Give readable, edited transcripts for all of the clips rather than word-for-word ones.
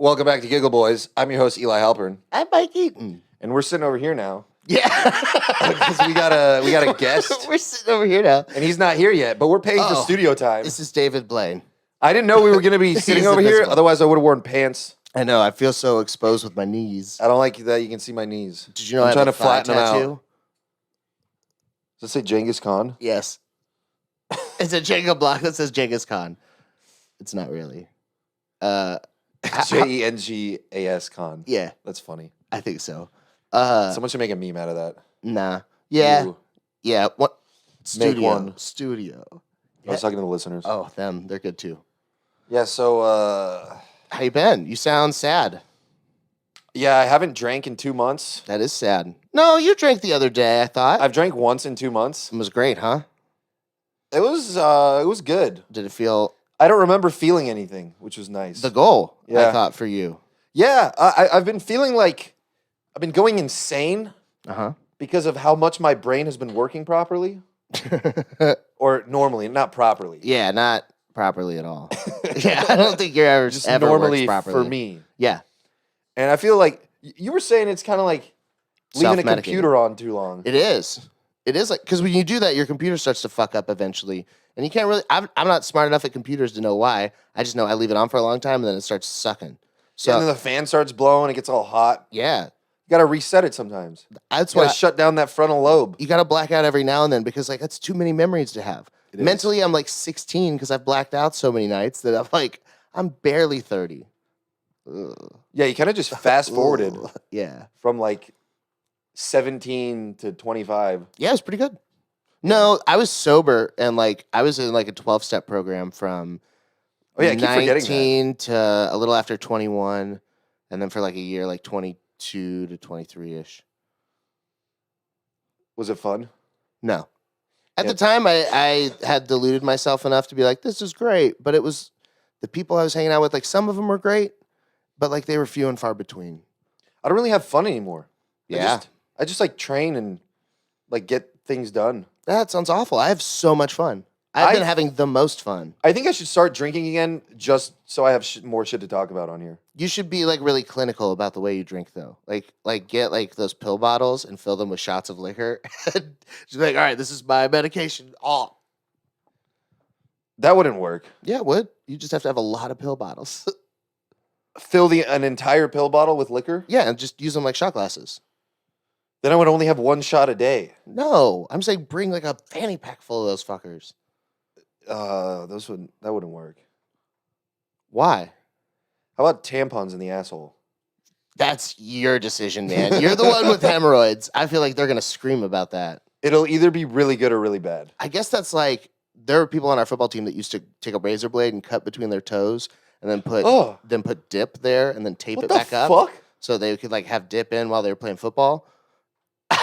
Welcome back to Giggle Boys. I'm your host, Eli Halpern. I'm Mike Eaton. And we're sitting over here now. Yeah. Because we got a guest. We're sitting over here now. And he's not here yet, but we're paying for Oh, studio time. This is David Blaine. I didn't know we were going to be sitting He's over here. invisible. Otherwise, I would have worn pants. I know. I feel so exposed with my knees. I don't like that you can see my knees. Did you know I'm I trying have to a thigh flatten them out. tattoo? Does it say Genghis Khan? Yes. It's a Jenga block that says Genghis Khan. It's not really. Jengas Khan. Yeah, That's funny. I think so. Someone should make a meme out of that. Nah. Yeah. Ooh. Yeah. What? Make Studio. one. Studio. I was talking to the listeners. Oh, them. They're good too. Yeah, so, How you been? You sound sad. yeah, I haven't drank in 2 months. That is sad. No, you drank the other day, I thought. I've drank once in 2 months. It was great, huh? It was good. Did it feel I don't remember feeling anything, which was nice. the goal, Yeah. I thought, for you? Yeah, I've been feeling like I've been going insane Uh-huh. because of how much my brain has been working properly. Or normally, not properly. Yeah, not properly at all. Yeah, I don't think you're ever Just ever normally works properly. for me. Yeah. And I feel like you were saying it's kind of like leaving a Self-medicating. computer on too long. It is. It is like, because when you do that, your computer starts to fuck up eventually. And you can't really, I'm not smart enough at computers to know why. I just know I leave it on for a long time and then it starts sucking. So, and then the fan starts blowing, it gets all hot. yeah, You got to reset it sometimes. that's You got why to shut down that frontal lobe. you got to black out every now and then because, like, that's too many memories to have. It is. Mentally, I'm like 16 because I've blacked out so many nights that I'm like, I'm barely 30. Ugh. Yeah, you kind of just fast forwarded Ugh. Yeah. from like 17 to 25. Yeah, it was pretty good. No, I was sober and like I was in like a 12-step program from Oh yeah, I keep forgetting that. 19 to a little after 21, and then for like a year, like 22 to 23-ish. Was it fun? No. At Yeah. the time, I had deluded myself enough to be like, this is great. But it was the people I was hanging out with, like some of them were great, but like they were few and far between. I don't really have fun anymore. Yeah. I just like train and like get things done. That sounds awful. I have so much fun. I've been having the most fun. I think I should start drinking again just so I have more shit to talk about on here. You should be like really clinical about the way you drink, though. Like get like those pill bottles and fill them with shots of liquor. Just be like, all right, this is my medication. Oh, That wouldn't work. yeah, it would. You just have to have a lot of pill bottles. Fill an entire pill bottle with liquor? Yeah, and just use them like shot glasses. Then I would only have one shot a day. No, I'm saying bring like a fanny pack full of those fuckers. That wouldn't work. Why? How about tampons in the asshole? That's your decision, man. You're the one with hemorrhoids. I feel like they're gonna scream about that. It'll either be really good or really bad. I guess that's like there were people on our football team that used to take a razor blade and cut between their toes and then put dip there and then tape What it the back up fuck? so they could like have dip in while they were playing football.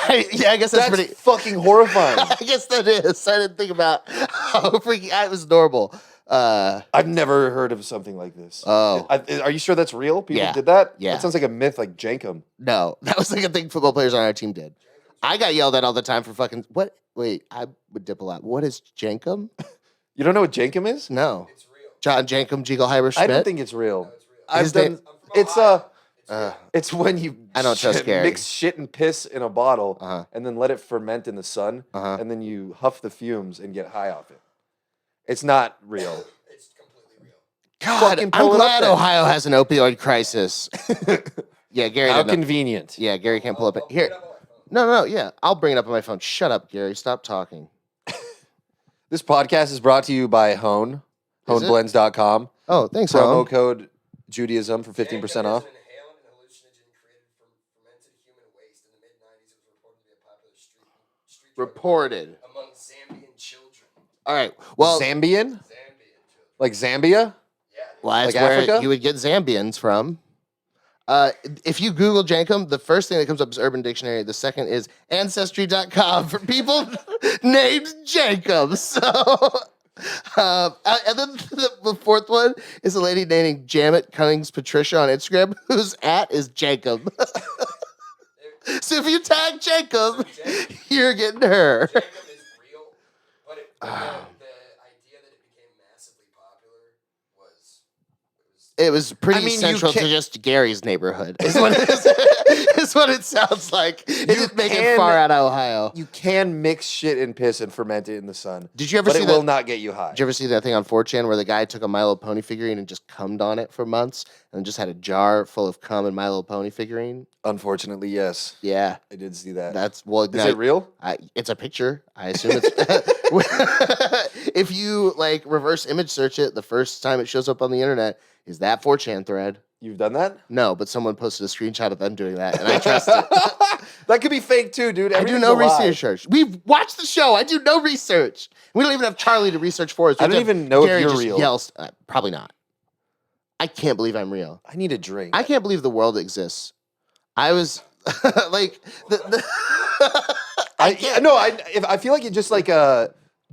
Yeah, I guess that's pretty. fucking horrifying. I guess that is. I didn't think about how freaking. It was normal. I've never heard of something like this. Oh. Are you sure that's real? People Yeah. did that? Yeah. That sounds like a myth, like Jankum. No, that was like a thing football players on our team did. I got yelled at all the time for fucking what? Wait, I would dip a lot. What is Jankum? You don't know what Jankum is? No, it's real. John Jankum, Jigelheimer Schmidt. I don't think it's real. His I've name- done. It's when you I don't trust Gary. mix shit and piss in a bottle Uh-huh. and then let it ferment in the sun Uh-huh. and then you huff the fumes and get high off it. It's not real. It's completely real. God, Fucking I'm pull it up glad then. Ohio has an opioid crisis. Yeah, Gary. How didn't know. convenient. Yeah, Gary can't pull up. Here, no, yeah, I'll bring it up on my phone. Shut up, Gary. Stop talking. This podcast is brought to you by Hone, Is it? honeblends.com. Oh, thanks, Promo Helen. code Judaism for 15% off. An inhalant and hallucinogen created from fermented human waste in the mid-90s. It was reported to be a popular street drug Reported. among Zambian children. All right. Well, Zambian? Zambian children. Like Zambia? Yeah. well, that's like where Africa? you would get Zambians from. If you Google Jankum, the first thing that comes up is Urban Dictionary. The second is Ancestry.com for people named Jankum. So, and then the fourth one is a lady named Janet Cunnings Patricia on Instagram, whose @ is Jankum. So if you tag Jankum, you're getting her. Jacob is real, but the idea that it became massively popular was It was pretty I mean, you central to can't- just Gary's neighborhood. Is what it is. Is what it sounds like. It didn't make it can- far out of Ohio. You can mix shit and piss and ferment it in the sun. Did you ever but see it that? will not get you high. Did you ever see that thing on 4chan where the guy took a My Little Pony figurine and just cummed on it for months and just had a jar full of cum and My Little Pony figurine? Unfortunately, yes. Yeah, I did see that. that's well. Is it real? It's a picture. I assume it's. If you like reverse image search it, the first time it shows up on the internet is that 4chan thread. You've done that? No, but someone posted a screenshot of them doing that, and I trust it. That could be fake too, dude. I do Everything's no a lie. research. We've watched the show. I do no research. We don't even have Charlie to research for us. We I don't have even know if Gary you're just real. Yells, probably not. I can't believe I'm real. I need a drink. I can't believe the world exists. I was like I feel like it just like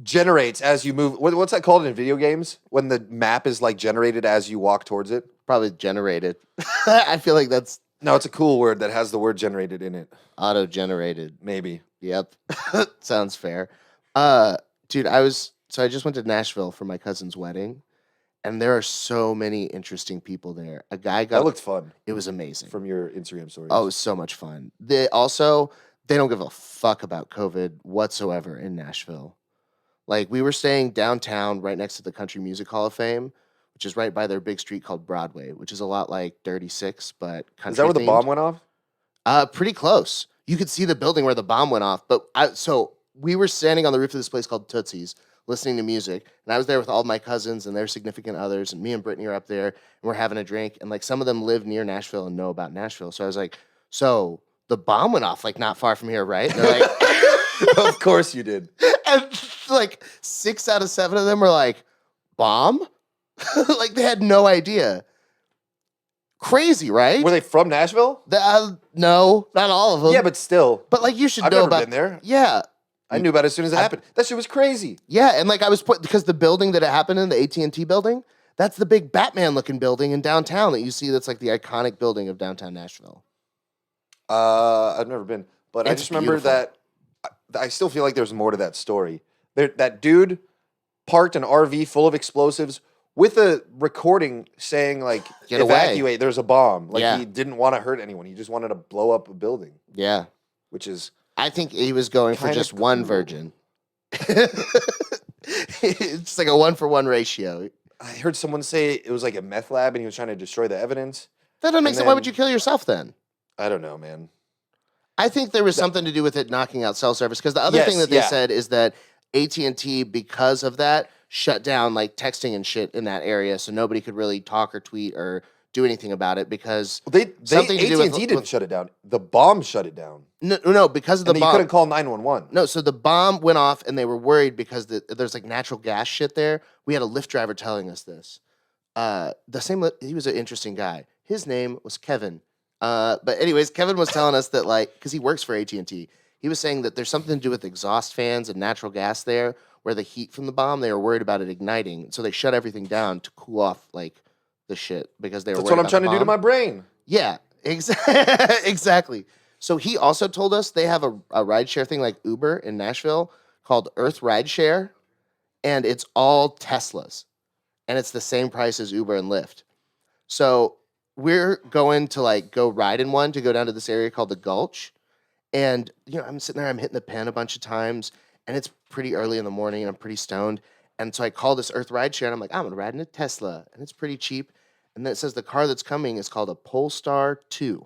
generates as you move. What's that called in video games? When the map is like generated as you walk towards it? probably generated. I feel like that's No, it's a cool word that has the word generated in it. auto-generated. Maybe. Yep. Sounds fair. Dude, I just went to Nashville for my cousin's wedding, and there are so many interesting people there. A guy That got looked fun it was amazing. from your Instagram stories. Oh, it was so much fun. They don't give a fuck about COVID whatsoever in Nashville. Like we were staying downtown right next to the Country Music Hall of Fame, which is right by their big street called Broadway, which is a lot like 36, but country Is that where the themed. bomb went off? Pretty close. You could see the building where the bomb went off. But so we were standing on the roof of this place called Tootsie's, listening to music, and I was there with all my cousins and their significant others, and me and Brittany are up there, and we're having a drink, and like some of them live near Nashville and know about Nashville. So I was like, "So the bomb went off like not far from here, right?" And they're like, Of course you did. and like 6 out of 7 of them were like, "Bomb?" Like they had no idea. Crazy, right? Were they from Nashville? No, not all of them. Yeah, but still. But like you should I've know never about been there. Yeah, I knew about it as soon as it happened. That shit was crazy. yeah, and like I was put because the building that it happened in, the AT&T building, that's the big Batman looking building in downtown that you see. That's like the iconic building of downtown Nashville. I've never been, but I It's just remember beautiful. that I still feel like there's more to that story. That dude parked an RV full of explosives with a recording saying like Get away. evacuate. There's a bomb. Like Yeah. he didn't want to hurt anyone. He just wanted to blow up a building, Yeah, which is I think he was going for Kinda just one cool. virgin. It's like a 1-for-1 ratio. I heard someone say it was like a meth lab and he was trying to destroy the evidence. That doesn't make And sense. Why would then- you kill yourself then? I don't know, man. I think there was something to do with it knocking out cell service because the other thing Yes, that they yeah. said is that AT&T, because of that, shut down like texting and shit in that area, so nobody could really talk or tweet or do anything about it because Well, they Something to do with- AT&T didn't shut it down. The bomb shut it down. no, because of the And then you bomb. couldn't call 911. No, so the bomb went off and they were worried because there's like natural gas shit there. We had a Lyft driver telling us this. He was an interesting guy. His name was Kevin. But anyways, Kevin was telling us that like, because he works for AT&T, he was saying that there's something to do with exhaust fans and natural gas there where the heat from the bomb, they were worried about it igniting. So they shut everything down to cool off like the shit because they were That's worried what I'm about trying the to do to bomb. my brain. Yeah, exactly. So he also told us they have a rideshare thing like Uber in Nashville called Earth Rideshare, and it's all Teslas, and it's the same price as Uber and Lyft. So we're going to like go ride in one to go down to this area called the Gulch, and I'm sitting there, I'm hitting the pen a bunch of times, and it's pretty early in the morning, and I'm pretty stoned, and so I call this Earth Rideshare, and I'm like, I'm gonna ride in a Tesla, and it's pretty cheap. And then it says the car that's coming is called a Polestar 2.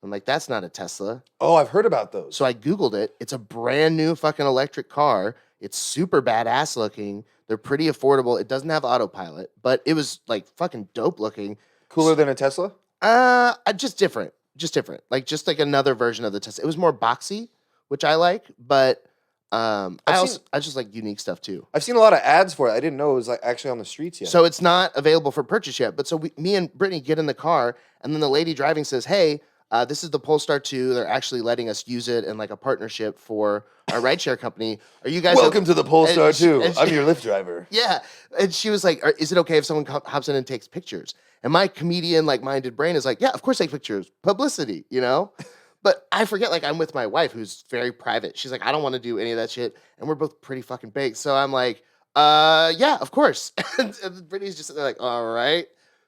I'm like, that's not a Tesla. Oh, I've heard about those. So I Googled it. It's a brand new fucking electric car. It's super badass looking. They're pretty affordable. It doesn't have autopilot, but it was like fucking dope looking. Cooler than a Tesla? Just different. Like just like another version of the Tesla. It was more boxy, which I like, but I just like unique stuff too. I've seen a lot of ads for it. I didn't know it was like actually on the streets yet. So it's not available for purchase yet. But so me and Brittany get in the car, and then the lady driving says, "Hey, this is the Polestar 2. They're actually letting us use it in like a partnership for our rideshare company. Are you guys welcome to the Polestar and she- 2. and she- I'm your Lyft driver. Yeah." And she was like, "Is it okay if someone hops in and takes pictures?" And my comedian like minded brain is like, "Yeah, of course take pictures. Publicity, you know." But I forget, like, I'm with my wife who's very private. She's like, I don't want to do any of that shit. And we're both pretty fucking baked. So I'm like, yeah, of course. and Brittany's just sitting there like, all right.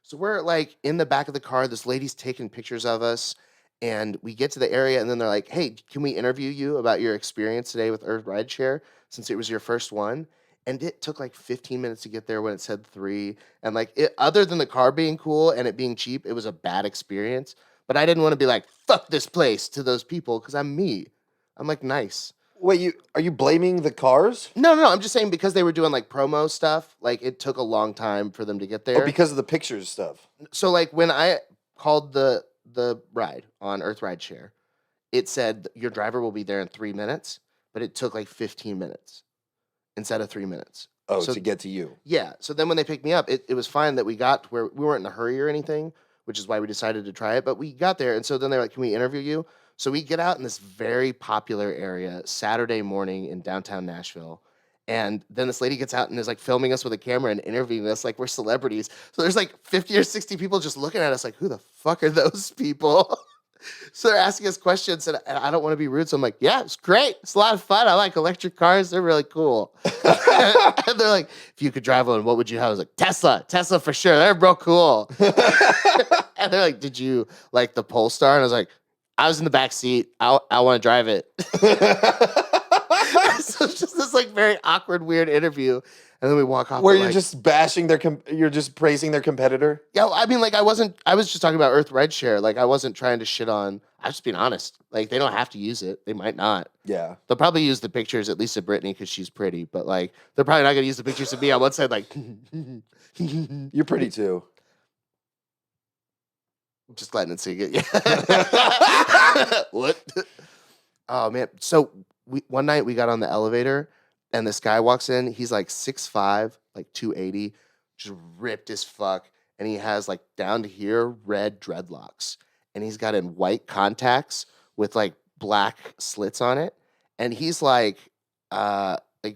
So we're like in the back of the car. This lady's taking pictures of us, and we get to the area, and then they're like, "Hey, can we interview you about your experience today with Earth Rideshare since it was your first one?" And it took like 15 minutes to get there when it said 3. And like, other than the car being cool and it being cheap, it was a bad experience. But I didn't want to be like, "Fuck this place" to those people because I'm me. I'm like nice. Wait, are you blaming the cars? No. I'm just saying because they were doing like promo stuff, like it took a long time for them to get there. Oh, because of the pictures stuff. So like when I called the ride on Earth Rideshare, it said your driver will be there in 3 minutes, but it took like 15 minutes instead of 3 minutes. Oh, So- to get to you. Yeah. So then when they picked me up, it was fine that we got to where we weren't in a hurry or anything, which is why we decided to try it. But we got there, and so then they're like, "Can we interview you?" So we get out in this very popular area Saturday morning in downtown Nashville. And then this lady gets out and is like filming us with a camera and interviewing us like we're celebrities. So there's like 50 or 60 people just looking at us like, who the fuck are those people? So they're asking us questions, and I don't want to be rude. So I'm like, yeah, it's great. It's a lot of fun. I like electric cars. They're really cool. And they're like, if you could drive one, what would you have? I was like, Tesla for sure. They're real cool. And they're like, did you like the Polestar? And I was like, I was in the back seat. I want to drive it. So it's just this like very awkward, weird interview. And then we walk off. Where and, you're like, just bashing you're just praising their competitor? Yeah, I mean, like, I was just talking about Earth Rideshare. Like, I wasn't trying to shit on, I was just being honest. Like, they don't have to use it. They might not. Yeah. They'll probably use the pictures, at least of Brittany, because she's pretty. But, like, they're probably not going to use the pictures of me on one side, like, You're pretty too. just letting it sink it. Yeah. What? Oh, man. So, one night we got on the elevator, and this guy walks in. He's like 6'5", like 280, just ripped as fuck. And he has like down to here red dreadlocks. And he's got in white contacts with like black slits on it. And he's like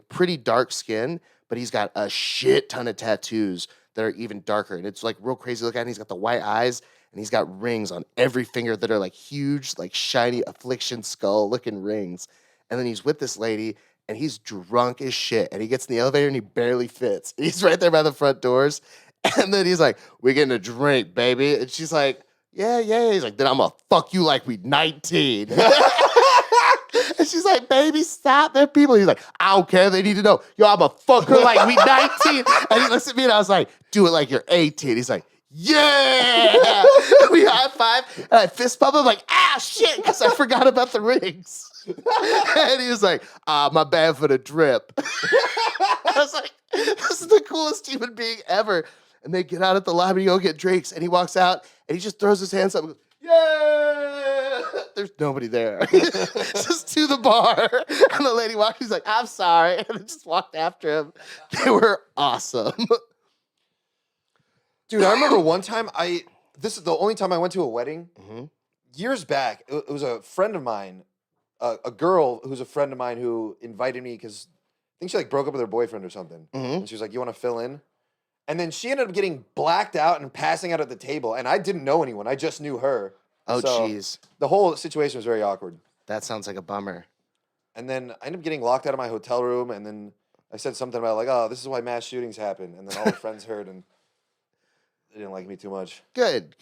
pretty dark skin, but he's got a shit ton of tattoos that are even darker. And it's like real crazy to look at. And he's got the white eyes, and he's got rings on every finger that are like huge, like shiny affliction skull looking rings. And then he's with this lady, and he's drunk as shit. And he gets in the elevator, and he barely fits. He's right there by the front doors. And then he's like, "We're getting a drink, baby." And she's like, yeah. He's like, "Then I'm going to fuck you like we 19. And she's like, "Baby, stop. They're people." He's like, "I don't care. They need to know. Yo, I'm going to fuck her like we 19. And he looks at me, and I was like, "Do it like you're 18. He's like, "Yeah." We high five, and I fist bump him like, "Ah, shit," because I forgot about the rings. And he was like, "My bad for the drip." I was like, this is the coolest human being ever. And they get out at the lobby to go get drinks, and he walks out, and he just throws his hands up and goes, "Yeah!" There's nobody there. Just to the bar. And the lady walks, he's like, "I'm sorry." And I just walked after him. They were awesome. Dude, I remember one time this is the only time I went to a wedding. Mm-hmm. Years back. It was a friend of mine, a girl who's a friend of mine who invited me because I think she like broke up with her boyfriend or something. Mm-hmm. And she was like, "You want to fill in?" And then she ended up getting blacked out and passing out at the table. And I didn't know anyone. I just knew her. Oh, So jeez. the whole situation was very awkward. That sounds like a bummer. And then I ended up getting locked out of my hotel room. And then I said something about like, "Oh, this is why mass shootings happen." And then all the friends heard, and they didn't like me too much. Good.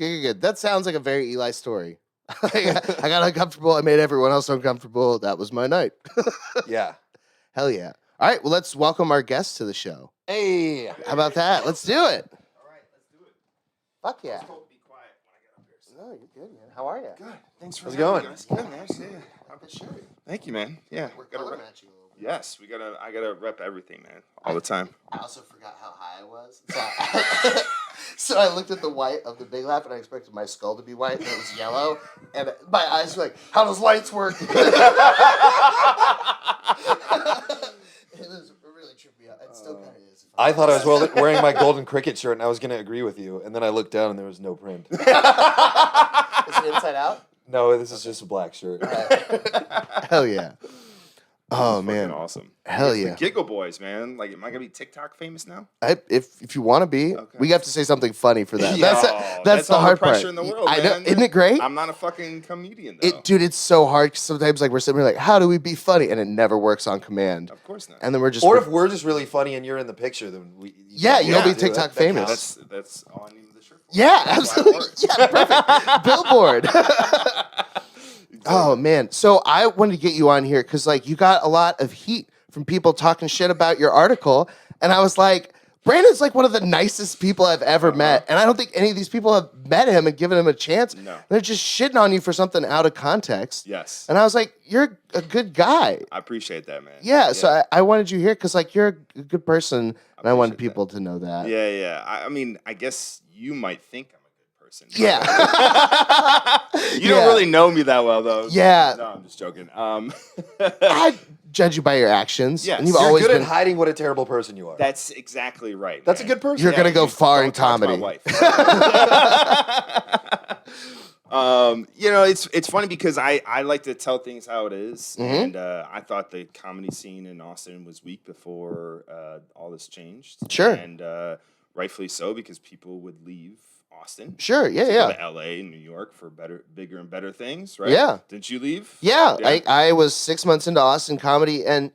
That sounds like a very Eli story. I got uncomfortable. I made everyone else uncomfortable. That was my night. Yeah. Hell yeah. All right. Well, let's welcome our guests to the show. Hey. How about that? Let's do it. All right, let's do it. Fuck yeah. Told to be quiet when I get up here. So. No, you're good, man. How are you? Good. Thanks for How's it having going? me, guys. Good, man. Yeah. Thank you, man. Yeah. We're Gotta color rep- matching a little bit. Yes, I gotta rep everything, man, all the time. I also forgot how high I was. So I looked at the white of the Big Laugh, and I expected my skull to be white, and it was yellow. And my eyes were like, "How does lights work?" It was really tripped me out. It still kind of is. I thought I was wearing my golden cricket shirt, and I was going to agree with you. And then I looked down, and there was no print. Is it inside out? No, this is just a black shirt. Hell yeah. Oh, Fucking man. awesome. Hell It's yeah. The Giggle Boys, man. Like, am I gonna be TikTok famous now? If you want to be, Okay. we have to say something funny for that. Yo, That's the all hard pressure part. in the world, I know, man. isn't it great? I'm not a fucking comedian, though. Dude, it's so hard. 'Cause sometimes like we're sitting here like, how do we be funny? And it never works on command. Of course not. And then we're just Or if we're just really funny and you're in the picture, then Yeah, you'll be do it. TikTok That famous. counts. That's all I needed the shirt Yeah, absolutely. Yeah, perfect. Billboard. Oh man. So I wanted to get you on here because like you got a lot of heat from people talking shit about your article. And I was like, Brandon's like one of the nicest people I've ever met. And I don't think any of these people have met him and given him a chance. No. They're just shitting on you for something out of context. Yes. And I was like, you're a good guy. I appreciate that, man. Yeah. So I wanted you here because like you're a good person. And I wanted appreciate people to know that. Yeah. I mean, I guess you might think I'm a good person. Yeah. You don't really know me that well, though. Yeah. No, I'm just joking. I judge you by your actions. Yes. And you've You're always good been at hiding what a terrible person you are. That's exactly right. That's a man. good person. You're gonna go far in Don't talk to comedy. my wife. It's funny because I like to tell things how it is, and I thought the comedy scene in Austin was weak before all this changed. Sure. And rightfully so, because people would leave Austin. Sure. to Yeah. go Yeah. to LA and New York for bigger and better things, right? Yeah. Didn't you leave? Yeah. I was 6 months into Austin comedy, and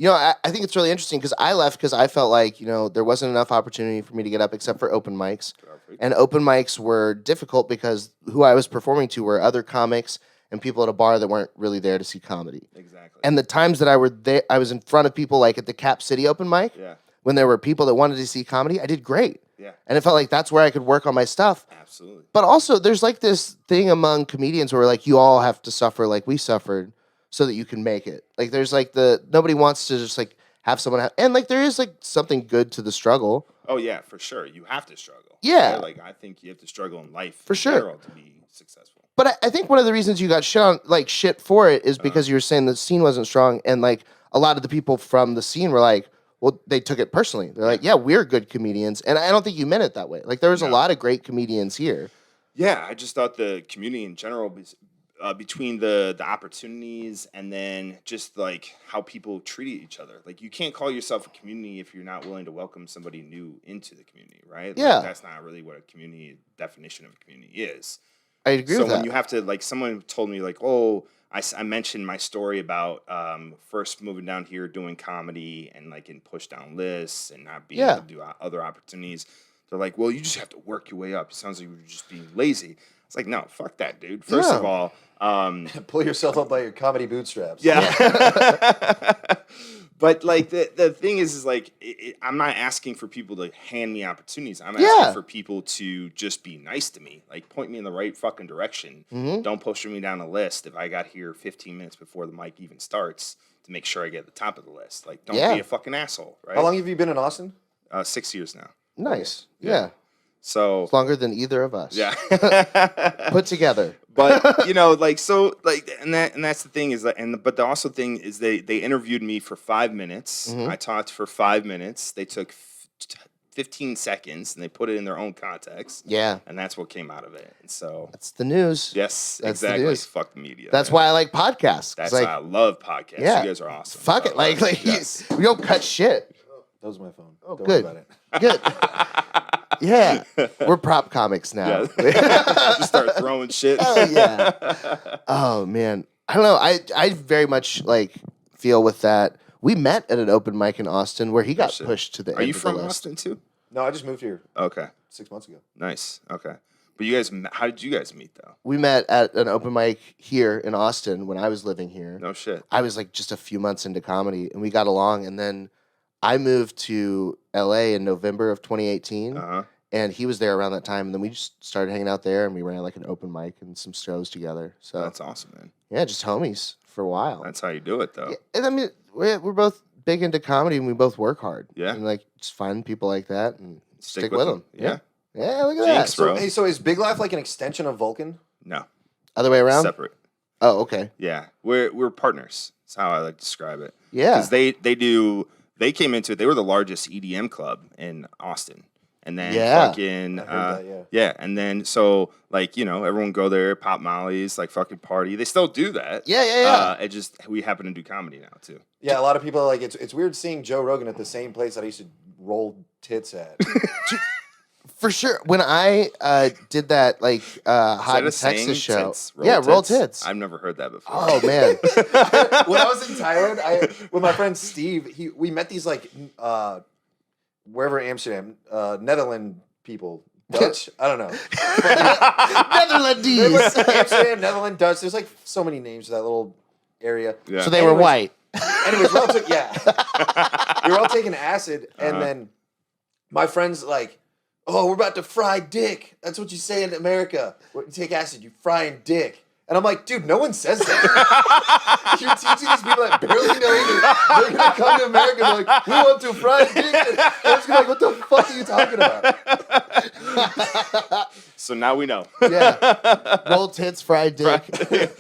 I think it's really interesting because I left because I felt like there wasn't enough opportunity for me to get up except for open mics, and open mics were difficult because who I was performing to were other comics and people at a bar that weren't really there to see comedy. Exactly. And the times that I was in front of people like at the Cap City open mic, Yeah. when there were people that wanted to see comedy, I did great. Yeah. And it felt like that's where I could work on my stuff. Absolutely. But also, there's like this thing among comedians where like you all have to suffer like we suffered so that you can make it. Like there's like nobody wants to just like have someone and like there is like something good to the struggle. Oh yeah, for sure. You have to struggle. Yeah. Right? Like I think you have to struggle in life For in sure. general to be successful. But I think one of the reasons you got shit for it is because you were saying the scene wasn't strong, and like a lot of the people from the scene were like, well, they took it personally. They're like, yeah, we're good comedians, and I don't think you meant it that way. Like there was a lot of great comedians here. Yeah, I just thought the community in general, between the opportunities and then just like how people treated each other. Like you can't call yourself a community if you're not willing to welcome somebody new into the community, right? Like, Yeah. that's not really what a community definition of a community is. I agree So with when that. you have to, like, someone told me, like, oh, I mentioned my story about first moving down here doing comedy and, like, getting pushed down lists and not being able to do other opportunities. They're like, well, you just have to work your way up. It sounds like you're just being lazy. It's like, no, fuck that, dude. First of all, Pull yourself up by your comedy bootstraps. yeah. But like the thing is like I'm not asking for people to hand me opportunities. I'm asking for people to just be nice to me, like point me in the right fucking direction. Don't push me down a list if I got here 15 minutes before the mic even starts to make sure I get at the top of the list. Like don't be a fucking asshole, right? How long have you been in Austin? 6 years now. Nice. Yeah. So It's longer than either of us. yeah. Put together. But and that's the thing is that but the also thing is they interviewed me for 5 minutes. I talked for 5 minutes. They took 15 seconds and they put it in their own context. Yeah. And that's what came out of it. And so That's the news. yes, That's the exactly. news. Fuck the media. That's man. why I like podcasts. That's like, why I love podcasts. Yeah. You guys are awesome. fuck So, it. Like yes. we don't cut shit. That was my phone. Oh, Don't good. worry about it. Good. Yeah. We're prop comics now. Just start throwing shit. Oh yeah. Oh man. I don't know. I very much like feel with that. We met at an open mic in Austin where he got shit. pushed to the Are end you of the from list. Austin too? No, I just moved here Okay. 6 months ago. Nice. Okay. But you guys, how did you guys meet though? We met at an open mic here in Austin when I was living here. No shit. I was like just a few months into comedy and we got along, and then I moved to LA in November of 2018. Uh-huh. And he was there around that time, and then we just started hanging out there, and we ran like an open mic and some shows together. So That's awesome, man. yeah, just homies for a while. That's how you do it though. Yeah, and I mean, we're both big into comedy, and we both work hard. Yeah. and like just find people like that and stick with with them. Yeah. Yeah, look at Jinx, that. bro. So is Big Laugh like an extension of Vulcan? No. Other way around. Separate. Oh, okay. Yeah. We're partners. That's how I like to describe it. Yeah. Because they came into it, they were the largest EDM club in Austin. And then fucking I heard that, yeah, and then so like, everyone go there, pop mollies, like fucking party. They still do that. Yeah. It just we happen to do comedy now too. Yeah, a lot of people are like it's weird seeing Joe Rogan at the same place that I used to roll tits at. For sure. When I did that like Hot in Is that a Texas saying? show, Tits? roll tits. I've never heard that before. Oh man. When I was in Thailand, with my friend Steve, we met these like wherever in Amsterdam, Netherlands people, Dutch? I don't know. Netherlands. Amsterdam, Netherlands, Dutch. There's like so many names for that little area. Yeah. So they were white. Anyways, we were all taking acid, and then my friend's like, "Oh, we're about to fry dick." That's what you say in America. When you take acid, you frying dick. And I'm like, dude, no one says that. You're teaching these people that barely know English. They're gonna come to America and be like, "We want to fry dick." And I'm just gonna be like, "What the fuck are you talking about?" So now we know. Yeah. Rolled tits, fried dick.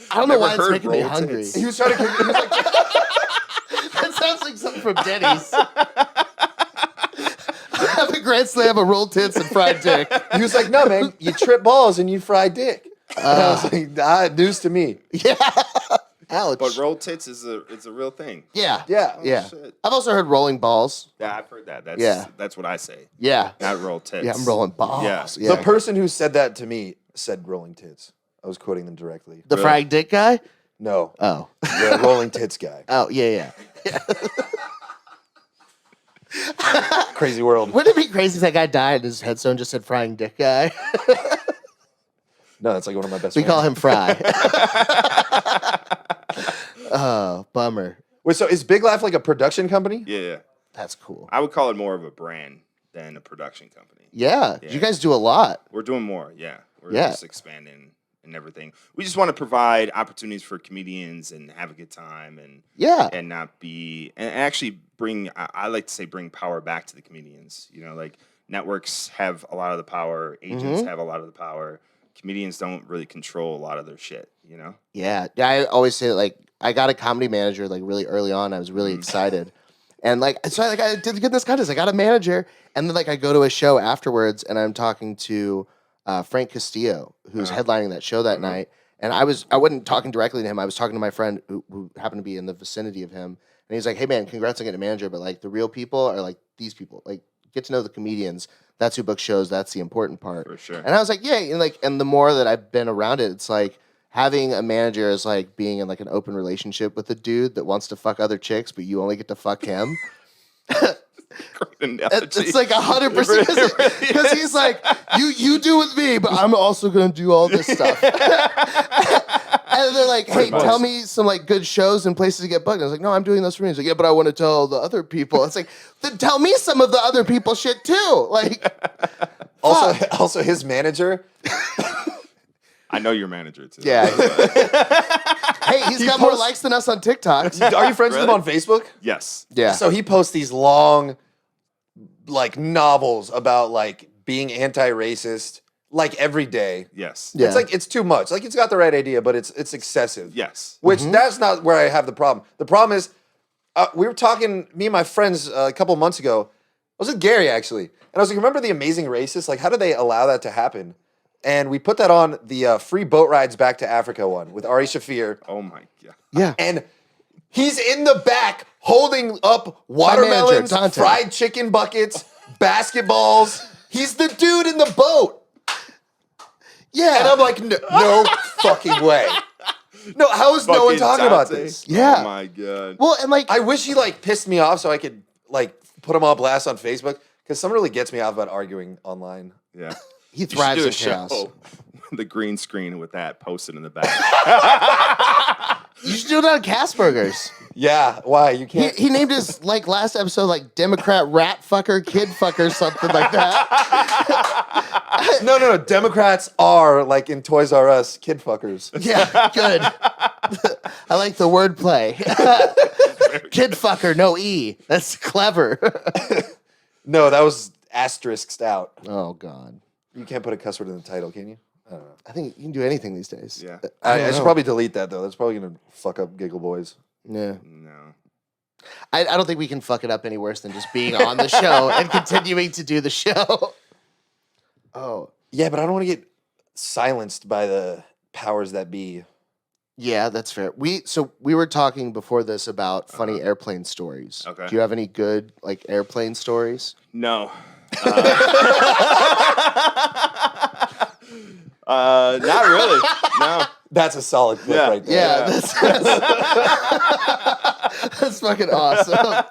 I don't know why it's making me hungry. He was trying to. He was like, That sounds like something from Denny's. Have a grand slam of rolled tits and fried dick. he was like, "No, man, you trip balls and you fry dick." And I was like, news to me. Yeah. Ouch. But rolled tits is a real thing. Yeah. Yeah. Yeah. Shit. I've also heard rolling balls. Yeah, I've heard that. That's what I say. Yeah. Not rolled tits. Yeah, I'm rolling balls. Yeah. Yeah. The person who said that to me said rolling tits. I was quoting them directly. The fried dick guy? No, Oh. the rolling tits guy. Oh, yeah. Crazy world. Wouldn't it be crazy if that guy died and his headstone just said frying dick guy? No, that's like one of my best We friends. call him Fry. Oh, bummer. Wait, so is Big Laugh like a production company? Yeah. That's cool. I would call it more of a brand than a production company. Yeah. You guys do a lot. We're doing more. Yeah. We're Yeah. just expanding and everything. We just want to provide opportunities for comedians and have a good time and not be and actually bring. I like to say bring power back to the comedians. You know, like networks have a lot of the power, agents have a lot of the power. Comedians don't really control a lot of their shit. You know. Yeah. I always say like I got a comedy manager like really early on. I was really excited. And like so I did get this contest. I got a manager, and then like I go to a show afterwards, and I'm talking to Frank Castillo, who's headlining that show that night. And I wasn't talking directly to him. I was talking to my friend who happened to be in the vicinity of him, and he's like, "Hey man, congrats on getting a manager, but like the real people are like these people. Like get to know the comedians. That's who book shows. That's the important part." For sure. And I was like, "Yeah," and the more that I've been around it, it's like. Having a manager is like being in like an open relationship with a dude that wants to fuck other chicks, but you only get to fuck him. It's like 100% because he's like, you do with me, but I'm also gonna do all this stuff. And they're like, hey, tell me some like good shows and places to get booked. And I was like, no, I'm doing those for me. He's like, yeah, but I want to tell the other people. It's like, then tell me some of the other people shit too. Like, also his manager. I know your manager too. Yeah. Hey, he's got more likes than us on TikTok. Are you friends with him on Facebook? Yes. Yeah. So he posts these long, like novels about like being anti-racist, like every day. Yes. Yeah. It's like it's too much. Like it's got the right idea, but it's excessive. Yes. Which that's not where I have the problem. The problem is, we were talking, me and my friends, a couple months ago. I was with Gary actually, and I was like, "Remember the Amazing Racist? Like, how did they allow that to happen?" And we put that on the free boat rides back to Africa one with Ari Shafir. Oh my god. Yeah. And he's in the back holding up watermelons, Dante. fried chicken buckets, basketballs. He's the dude in the boat. Yeah. And I'm like, no fucking way. No, how is no one talking about Dante. this? Yeah. Oh my god. Well, and like, I wish he like pissed me off so I could like put him on blast on Facebook because someone really gets me off about arguing online. Yeah. he You should thrives do in a show. chaos. The green screen with that posted in the back. You should do it on Casburgers. Yeah, why? You can't. He named his like last episode like Democrat rat fucker, kid fucker, something like that. No. Democrats are like in Toys R Us kid fuckers. Yeah, good. I like the wordplay. Kid fucker, no E. That's clever. No, that was asterisked out. Oh God. You can't put a cuss word in the title, can you? I don't know. I think you can do anything these days. Yeah. I should probably delete that though. That's probably gonna fuck up Giggle Boys. Yeah. No. I don't think we can fuck it up any worse than just being on the show and continuing to do the show. Oh. Yeah, but I don't want to get silenced by the powers that be. Yeah, that's fair. We were talking before this about funny airplane stories. Okay. Do you have any good like airplane stories? No. Not really. No. That's a solid clip right there. Yeah, that's fucking awesome.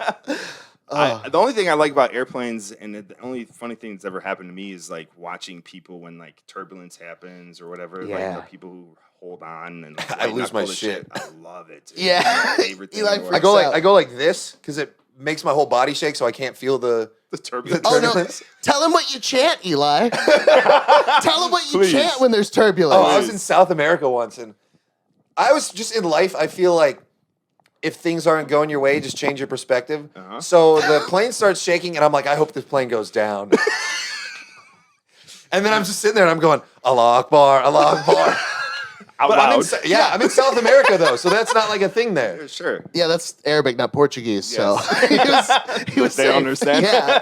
The only thing I like about airplanes, and the only funny thing that's ever happened to me is like watching people when like turbulence happens or whatever. Like Yeah. the people who hold on and like, I lose lighten up my all the shit. I love it. Dude. Yeah. It's my favorite thing. Eli in the freaks world. I go like this because it makes my whole body shake, so I can't feel the the turbulence. Oh no! turbulence. Tell him what you chant, Eli. Tell him what you Please. chant when there's turbulence. Oh, I was in South America once, and I was just in life. I feel like if things aren't going your way, just change your perspective. Uh-huh. So the plane starts shaking, and I'm like, I hope this plane goes down. And then I'm just sitting there, and I'm going, Allah Akbar, Allah Akbar. Out But loud. I'm in South America though, so that's not like a thing there. Sure. Yeah, that's Arabic, not Portuguese. Yes. So he was They safe. understand. Yeah.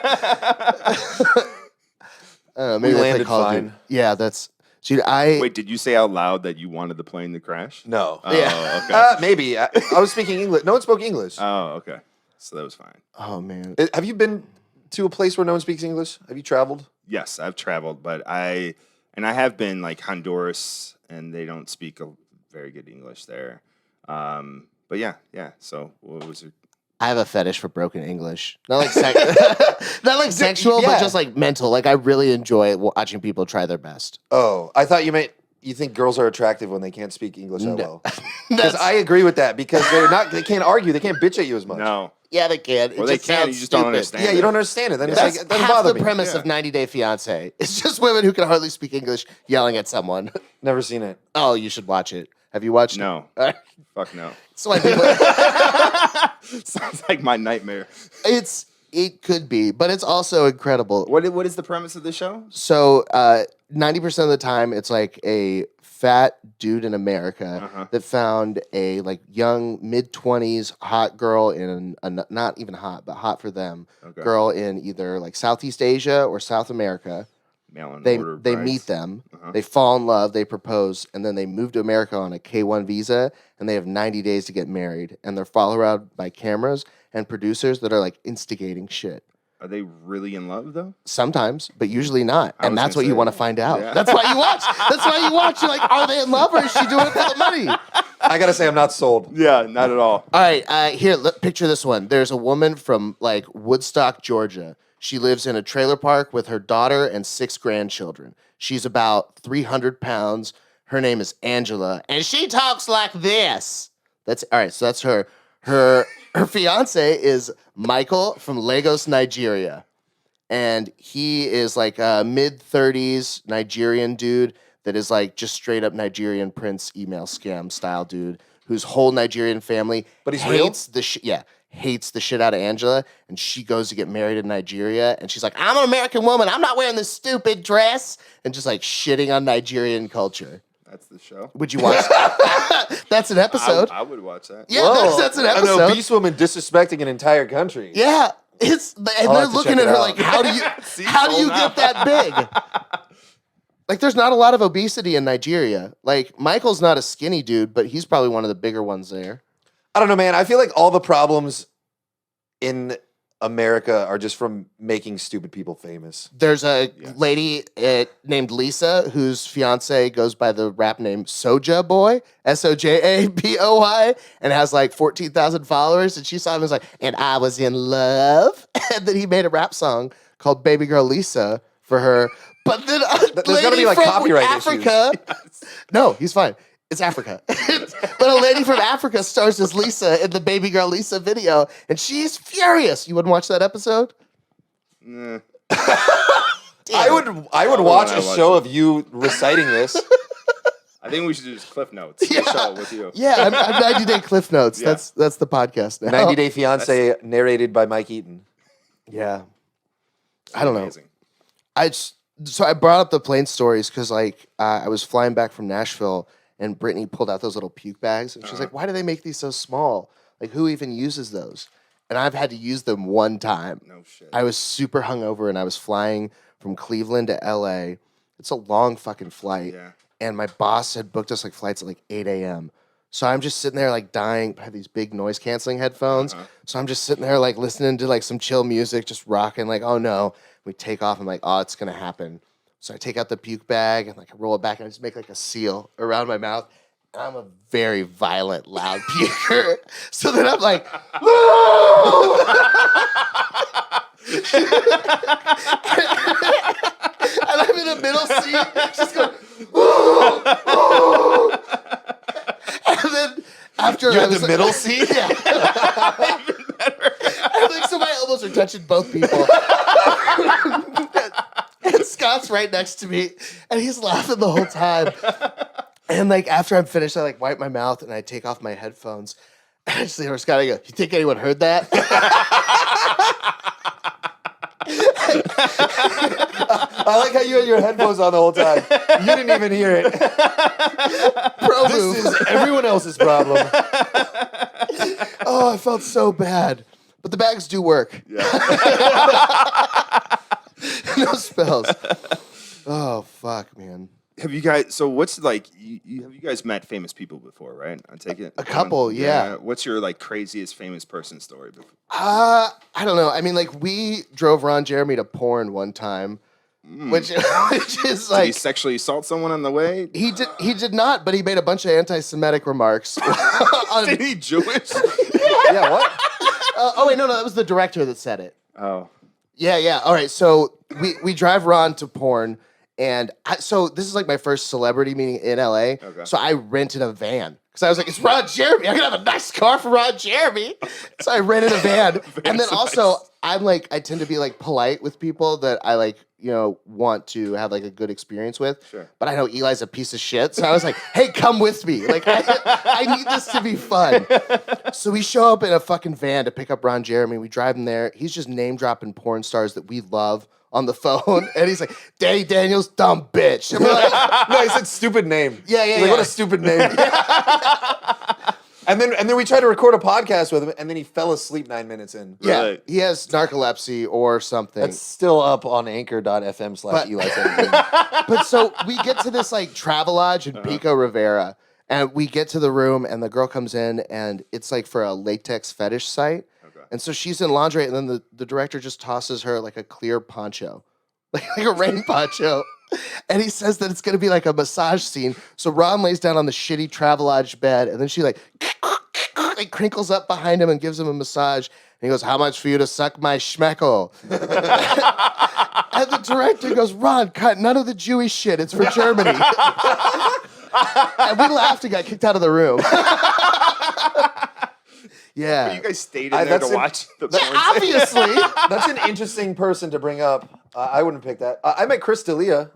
Maybe We that's landed like called fine. it. Yeah, that's. Dude, I. Wait, did you say out loud that you wanted the plane to crash? No. Oh, Yeah. okay. Maybe. I was speaking English. No one spoke English. Oh, okay. So that was fine. Oh man. Have you been to a place where no one speaks English? Have you traveled? Yes, I've traveled, but I have been like Honduras, and they don't speak a very good English there. But yeah. So what was it? I have a fetish for broken English. Not like not like sexual, Yeah. but just like mental. Like I really enjoy watching people try their best. Oh, I thought you think girls are attractive when they can't speak English that well. Because That's- I agree with that because they can't argue, they can't bitch at you as much. No. Yeah, they can. Well, they can. You just don't understand. Yeah, you don't understand it. Then it's That's like it doesn't half bother the me. premise Yeah. of 90 Day Fiance. It's just women who can hardly speak English yelling at someone. Never seen it. Oh, you should watch it. Have you watched No. it? Fuck no. So I think Sounds like my nightmare. it could be, but it's also incredible. What is the premise of the show? So 90% of the time, it's like a fat dude in America Uh-huh. that found a like young mid-20s hot girl in a not even hot, but hot for them Okay. girl in either like Southeast Asia or South America. Mail-in They order they brides. meet them, Uh-huh. they fall in love, they propose, and then they move to America on a K-1 visa, and they have 90 days to get married, and they're followed around by cameras and producers that are like instigating shit. Are they really in love though? Sometimes, but usually not. I And was that's gonna what you say, want to find out. yeah. That's why you watch. That's why you watch. You're like, are they in love or is she doing it for the money? I gotta say, I'm not sold. Yeah, not at all. All right, here, picture this one. There's a woman from like Woodstock, Georgia. She lives in a trailer park with her daughter and 6 grandchildren. She's about 300 pounds. Her name is Angela, and she talks like this. That's all right. So that's her. Her fiance is Michael from Lagos, Nigeria. And he is like a mid-30s Nigerian dude that is like just straight up Nigerian Prince email scam style dude whose whole Nigerian family But he's real? hates the hates the shit out of Angela, and she goes to get married in Nigeria, and she's like, I'm an American woman, I'm not wearing this stupid dress, and just like shitting on Nigerian culture. That's the show. Would you watch That's an episode. I would watch that. Yeah, Whoa, that's an An episode. obese woman disrespecting an entire country. Yeah. And they're have to looking check at it her out. like, how do you See, how do you sold out. get that big? Like, there's not a lot of obesity in Nigeria. Like, Michael's not a skinny dude, but he's probably one of the bigger ones there. I don't know, man. I feel like all the problems in America are just from making stupid people famous. There's a Yes. lady named Lisa whose fiance goes by the rap name Soja Boy, SOJABOY, and has like 14,000 followers. And she saw him and was like, and I was in love. And then he made a rap song called Baby Girl Lisa for her. But then There's gotta be, like, copyright Africa. No, he's fine. It's Africa. But a lady from Africa stars as Lisa in the Baby Girl Lisa video, and she's furious. You wouldn't watch that episode? Nah. I would would watch wanna a watch show it. of you reciting this. I think we should do just Cliff Notes. The show with you. Yeah, I'm 90 Day Cliff Notes. Yeah. That's the podcast now. 90 Day Fiance narrated by Mike Eaton. Yeah. I don't know. Amazing. So I brought up the plane stories because like I was flying back from Nashville and Brittany pulled out those little puke bags and she's like, why do they make these so small? Like, who even uses those? And I've had to use them one time. No shit. I was super hungover and I was flying from Cleveland to LA. It's a long fucking flight. Yeah. And my boss had booked us like flights at like 8 a.m. So I'm just sitting there like dying. I have these big noise canceling headphones. So I'm just sitting there like listening to like some chill music, just rocking like, oh no. We take off. I'm like, oh, it's going to happen. So I take out the puke bag and like I roll it back and I just make like a seal around my mouth. I'm a very violent, loud puker. So then I'm like, "Woo!" And I'm in the middle seat, just going, "Woo! Woo!" And then after You're I in was the like- middle seat? Yeah. And like, so my elbows are touching both people. And Scott's right next to me, and he's laughing the whole time. And like after I'm finished, I like wipe my mouth and I take off my headphones. And I just hear Scott, I go, "You think anyone heard that?" I like how you had your headphones on the whole time. You didn't even hear it. Pro This move. is everyone else's problem. Oh, I felt so bad. But the bags do work. Yeah. No spells. Oh, fuck, man. Have you guys? So what's like? Have you guys met famous people before? Right? I take it. A couple, yeah. What's your like craziest famous person story? Before? I don't know. I mean, like, we drove Ron Jeremy to porn one time, which is Did he like sexually assault someone on the way? he did not, but he made a bunch of anti-Semitic remarks. on- Is he Jewish? Yeah, what? oh wait, no, that was the director that said it. Oh. Yeah. All right, so we drive Ron to porn, and so this is like my first celebrity meeting in LA. Okay. So I rented a van because I was like, it's Ron Jeremy. I'm gonna have a nice car for Ron Jeremy. So I rented a van, and then so also nice. I'm like, I tend to be like polite with people that I like, want to have like a good experience with. Sure. But I know Eli's a piece of shit, so I was like, hey, come with me. Like I need this to be fun. So we show up in a fucking van to pick up Ron Jeremy. We drive him there. He's just name dropping porn stars that we love on the phone, and he's like, Danny Daniels, dumb bitch. And we're like, No, he said stupid name. Yeah, He's like, what yeah. a stupid name. And then we tried to record a podcast with him, and then he fell asleep 9 minutes in. yeah, Really? he has narcolepsy or something. That's still up on anchor.fm/Eli17. But so we get to this like Travelodge in Pico Rivera, and we get to the room, and the girl comes in, and it's like for a latex fetish site. Okay. And so she's in lingerie, and then the director just tosses her like a clear poncho, like a rain poncho. And he says that it's going to be like a massage scene. So Ron lays down on the shitty Travelodge bed, and then she like crinkles up behind him and gives him a massage. And he goes, "How much for you to suck my schmeckle?" And the director goes, "Ron, cut none of the Jewish shit. It's for Germany." And we laughed and got kicked out of the room. Yeah. You guys stayed in there to watch the porn scene? Obviously. That's an interesting person to bring up. I wouldn't pick that. I met Chris D'Elia.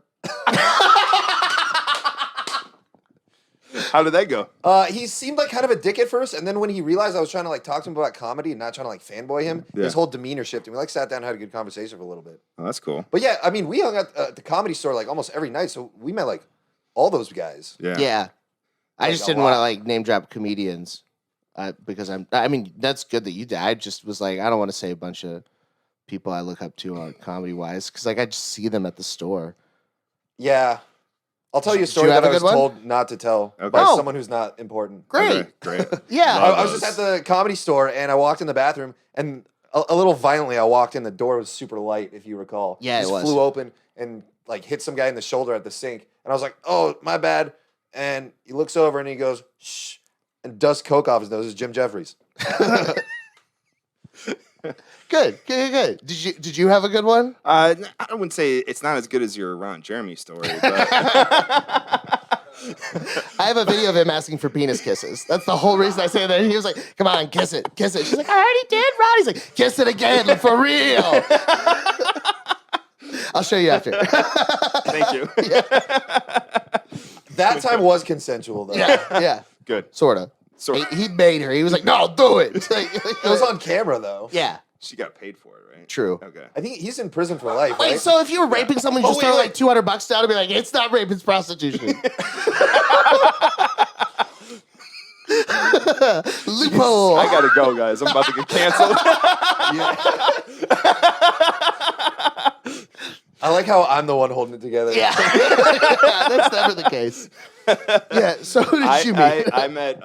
How did that go? He seemed like kind of a dick at first, and then when he realized I was trying to like talk to him about comedy and not trying to like fanboy him, Yeah. his whole demeanor shifted. We like sat down and had a good conversation for a little bit. Oh, that's cool. But yeah, I mean, we hung out at the Comedy Store like almost every night, so we met like all those guys. Yeah. Yeah. I Like just a didn't want to lot. like name drop comedians because I mean, that's good that you did. I just was like, I don't want to say a bunch of people I look up to on comedy wise because like I just see them at the store. Yeah. I'll tell you a Did story you have that a I was good one? told not to tell Okay. by Oh. someone who's not important. Great. Okay, great. Yeah. I was just at the Comedy Store, and I walked in the bathroom, and a little violently, I walked in. The door was super light, if you recall. Yeah, it Just was. flew open and like hit some guy in the shoulder at the sink. And I was like, "Oh, my bad." And he looks over and he goes, "Shh," and dusts coke off his nose. It's Jim Jeffries. Good. Did you have a good one? I wouldn't say it's not as good as your Ron Jeremy story, but I have a video of him asking for penis kisses. That's the whole reason I say that. He was like, "Come on, kiss it, kiss it." She's like, "I already did, Ron." He's like, "Kiss it again, for real." I'll show you after. thank you. That time was consensual, though. Yeah, Good. sorta. So He made her. He was like, "No, do it." Like, It was on camera, though. yeah, she got paid for it, right? true. Okay. I think he's in prison for life, Wait, right? so if you were raping someone, you Oh, just wait, throw wait. like $200 down and be like, "It's not rape, it's prostitution." Loophole. I gotta go, guys. I'm about to get canceled. I like how I'm the one holding it together. Yeah. That's never the case. Yeah, so who did you meet? I met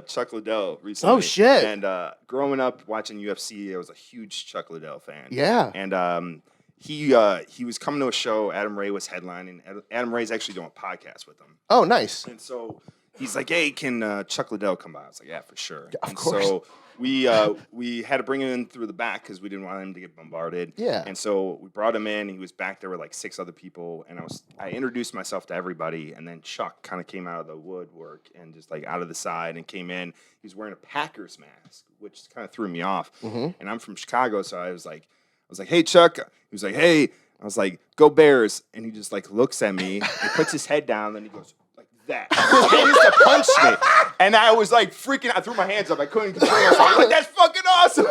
Chuck Liddell recently. Oh, shit. And growing up watching UFC, I was a huge Chuck Liddell fan. Yeah. And he was coming to a show. Adam Ray was headlining. Adam Ray's actually doing a podcast with him. Oh, nice. And so he's like, hey, can Chuck Liddell come by? I was like, yeah, for sure. Of course. So we had to bring him in through the back because we didn't want him to get bombarded. Yeah. And so we brought him in. He was back there with like 6 other people, and I introduced myself to everybody, and then Chuck kind of came out of the woodwork and just like out of the side and came in. He was wearing a Packers mask, which kind of threw me off. And I'm from Chicago, so I was like, hey, Chuck. He was like, hey. I was like, go Bears. And he just like looks at me and puts his head down, and he goes like that. He used to punch me. And I was like freaking out. I threw my hands up. I couldn't control myself. I was like, that's fucking awesome.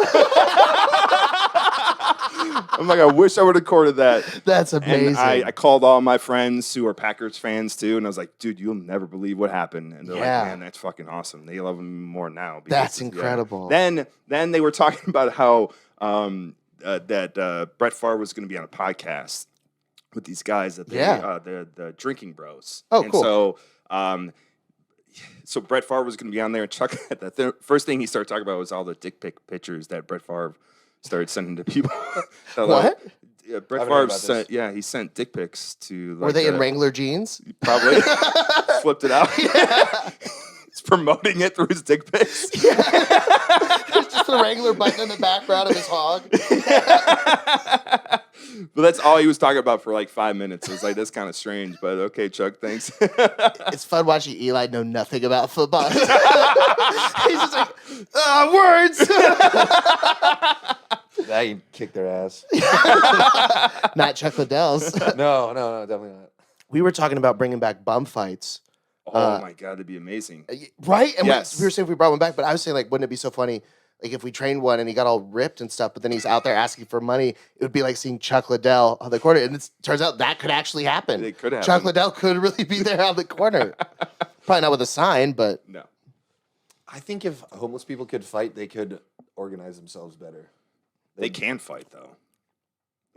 I'm like, I wish I would have recorded that. That's amazing. And I called all my friends who are Packers fans too, and I was like, dude, you'll never believe what happened. And they're like, man, that's fucking awesome. They love him more now. That's incredible. Then they were talking about how Brett Favre was going to be on a podcast with these guys that the Drinking Bros. Oh, and cool. So Brett Favre was going to be on there, and Chuck, the first thing he started talking about was all the dick pic pictures that Brett Favre started sending to people. What? Yeah, Brett I've heard Favre about sent. Yeah, he sent dick pics to. Like, Were they in Wrangler jeans? Probably. Flipped it out. He's promoting it through his dick pics. There's just the Wrangler button in the background of his hog. But that's all he was talking about for like 5 minutes. It was like, that's kind of strange, but okay, Chuck, thanks. It's fun watching Eli know nothing about football. He's just like, words. That you kick their ass. Not Chuck Liddell's. No, definitely not. We were talking about bringing back bum fights. Oh my God, that'd be amazing. Right? And Yes. we were saying if we brought one back, but I was saying, like, wouldn't it be so funny, like, if we trained one and he got all ripped and stuff, but then he's out there asking for money, it would be like seeing Chuck Liddell on the corner. And it turns out that could actually happen. It could happen. Chuck Liddell could really be there on the corner. Probably not with a sign, but... No. I think if homeless people could fight, they could organize themselves better. They can fight, though.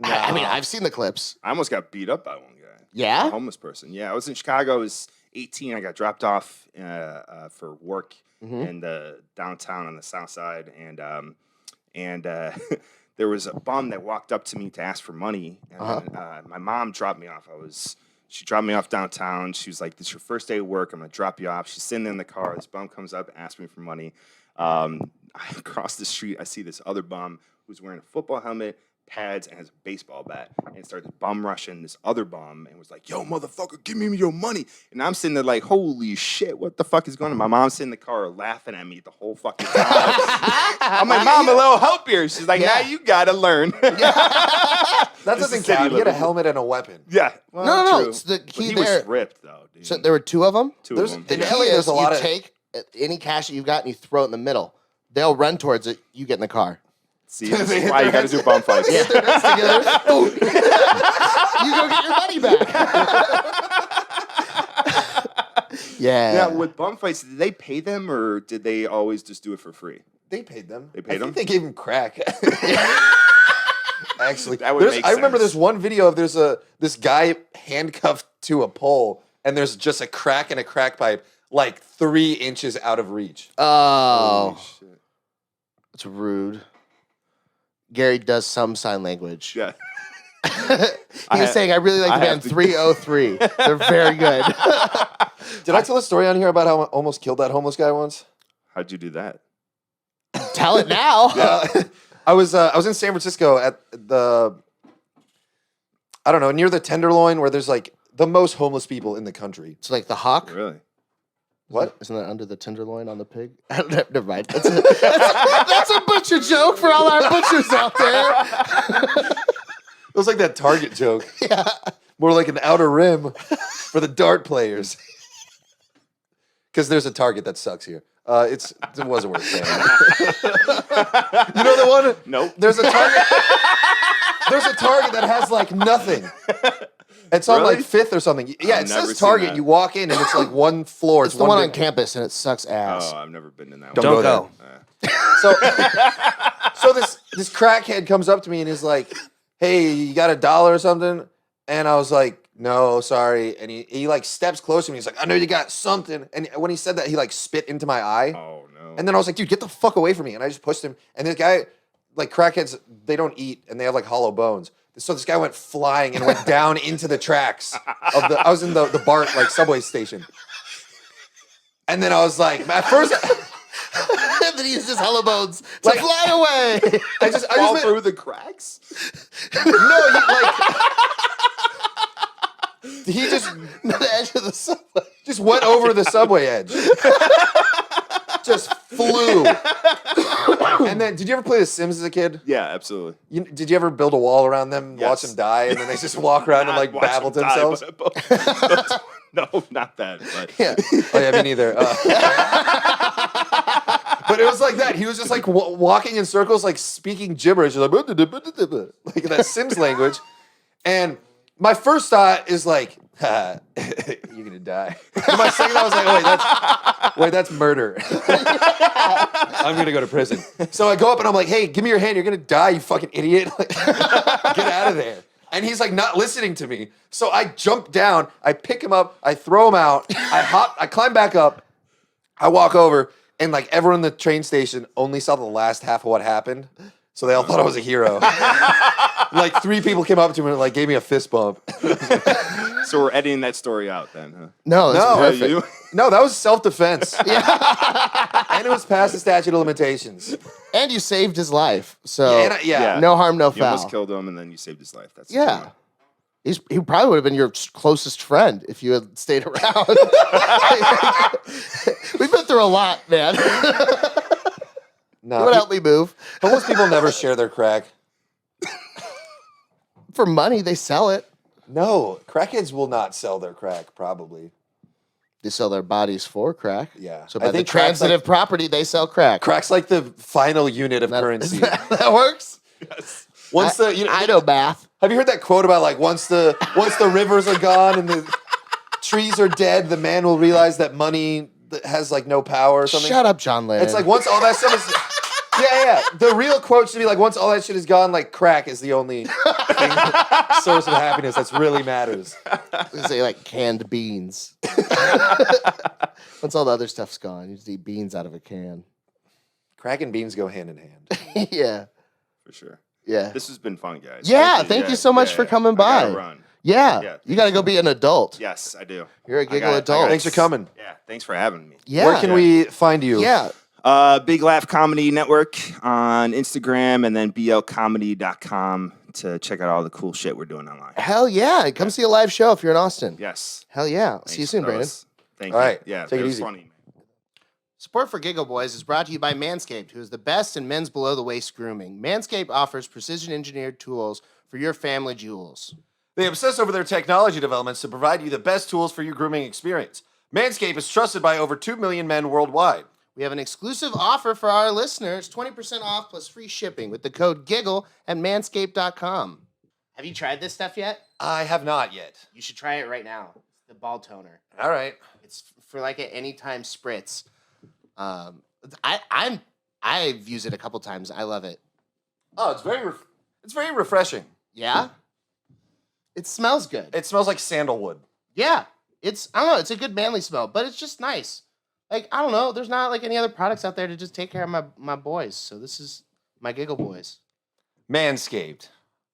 I mean, I've seen the clips. I almost got beat up by one guy. Yeah? A homeless person. Yeah, I was in Chicago. I was 18. I got dropped off for work in the downtown on the south side. And there was a bum that walked up to me to ask for money. And my mom dropped me off. She dropped me off downtown. She was like, this is your first day of work. I'm going to drop you off. She's sitting in the car. This bum comes up, asks me for money. I cross the street. I see this other bum who's wearing a football helmet, pads, and has a baseball bat. And started bum rushing this other bum and was like, yo, motherfucker, give me your money. And I'm sitting there like, holy shit, what the fuck is going on? My mom's sitting in the car laughing at me the whole fucking time. I'm like, Mom, a little help here. She's like, now you got to learn. That doesn't city count. You get a living. helmet and a weapon. Yeah. Well, No. true. It's the But key he there. was ripped, though, dude. So there were 2 of them? Two of them. In The LA, key there's is a lot you of... take any cash that you've got and you throw it in the middle. They'll run towards it. You get in the car. See, this is why you got to do bum fights. Get their heads together. Boom. You go get your money back. Yeah. Now, with bum fights, did they pay them or did they always just do it for free? They paid them. They paid I them? think they gave him crack. Actually, That would make I remember sense. this one video of this guy handcuffed to a pole, and there's just a crack in a crack pipe, like 3 inches out of reach. Oh, Holy shit. that's rude. Gary does some sign language. Yeah. He was saying, I really like the band 303. They're very good. Did I tell a story on here about how I almost killed that homeless guy once? Uh, How'd you do that? Tell it now. I was in San Francisco at the, I don't know, near the Tenderloin, where there's like the most homeless people in the country. It's like the hawk. Really? What? Isn't that under the tenderloin on the pig? Never mind. That's a butcher joke for all our butchers out there. It was like that Target joke. Yeah. More like an outer rim for the dart players. Because there's a Target that sucks here. It wasn't worth saying. You know the one? Nope. There's a Target. There's a Target that has like nothing. It's on Really? like 5th or something. Yeah, I've it never says seen Target. that. You walk in and it's like one floor. It's the one on big- campus and it sucks ass. Oh, I've never been in that Don't one. go So this crackhead comes up to me and is like, "Hey, you got $1 or something?" And I was like, "No, sorry." And he like steps close to me. He's like, "I know you got something." And when he said that, he like spit into my eye. Oh, no. And then I was like, "Dude, get the fuck away from me!" And I just pushed him. And this guy, like crackheads, they don't eat and they have like hollow bones. So this guy went flying and went down into the tracks of the. I was in the BART like subway station. And then I was like, at first, And then he used his hollow bones to Like- fly away. I just Fall meant- through the cracks. no, he just The edge of the subway. just went over the subway edge. Just flew. And then, did you ever play The Sims as a kid? Yeah, absolutely. Did you ever build a wall around them, watch Yes. them die, and then they just walk around and Not like watch babble to them die, themselves? but- no, not that. But Yeah. Oh yeah, me neither. But it was like that. He was just like walking in circles, like speaking gibberish, like that Sims language. And my first thought is like, you're gonna die. And my second thought was like, wait, that's murder. I'm gonna go to prison. So I go up and I'm like, hey, give me your hand. You're gonna die, you fucking idiot. Like, get out of there. And he's like not listening to me. So I jump down, I pick him up, I throw him out, I climb back up, I walk over, and like everyone in the train station only saw the last half of what happened. So they all thought I was a hero. Like 3 people came up to me and like gave me a fist bump. so we're editing that story out then, huh? No, that's No, perfect. You? No, that was self-defense. And it was past the statute of limitations. And you saved his life. So Yeah, and Yeah. no harm, no You foul. almost killed him and then you saved his life. That's Yeah. He probably would have been your closest friend if you had stayed around. We've been through a lot, man. No, You would help me move. homeless people never share their crack. For money, they sell it. No, crackheads will not sell their crack, probably. They sell their bodies for crack. Yeah. So I by the think crack's transitive property, they sell crack. Crack's like the final unit of That- currency. that works. Once I know math. Have you heard that quote about like once the rivers are gone and the trees are dead, the man will realize that money has like no power or something? Shut up, John Lennon. It's like once all that stuff is yeah. The real quote should be like once all that shit is gone, like crack is the only source of happiness that really matters. They say like canned beans. Once all the other stuff's gone, you just eat beans out of a can. Crack and beans go hand in hand. Yeah. For sure. Yeah. This has been fun, guys. Yeah, thank you so much for coming I gotta by. run. Yeah. Yeah. You got to go be an adult. Yes, I do. You're a I giggle got- adult. Thanks for coming. Yeah, thanks for having me. Yeah. Where can we find you? Yeah. Big Laugh Comedy Network on Instagram and then biglaughcomedy.com to check out all the cool shit we're doing online. Hell yeah. Come see a live show if you're in Austin. Yes. Hell yeah. Thanks, See you soon, Brandon. fellas. Thank All you. right, Yeah, take it was easy. funny. Support for Giggle Boys is brought to you by Manscaped, who is the best in men's below-the-waist grooming. Manscaped offers precision-engineered tools for your family jewels. They obsess over their technology developments to provide you the best tools for your grooming experience. Manscaped is trusted by over 2 million men worldwide. We have an exclusive offer for our listeners, 20% off plus free shipping with the code GIGGLE at manscaped.com. Have you tried this stuff yet? I have not yet. You should try it right now. It's the ball toner. All right. It's for like an anytime spritz. I've used it a couple times. I love it. Oh, it's very refreshing. Yeah? It smells good. It smells like sandalwood. Yeah. I don't know, it's a good manly smell, but it's just nice. Like, I don't know, there's not like any other products out there to just take care of my boys. So this is my Giggle Boys. Manscaped.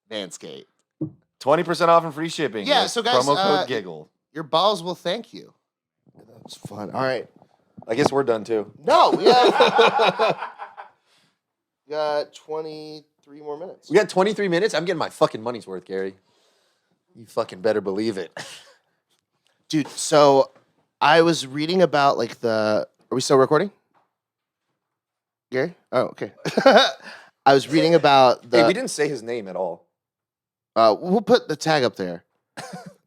Manscaped. 20% off and free shipping. Yeah, with so guys, promo code GIGGLE. Your balls will thank you. That was fun. All right. I guess we're done too. No, we have got 23 more minutes. We got 23 minutes? I'm getting my fucking money's worth, Gary. You fucking better believe it. Dude, so I was reading about like are we still recording? Gary? Oh, okay. I was reading about Hey, we didn't say his name at all. we'll put the tag up there.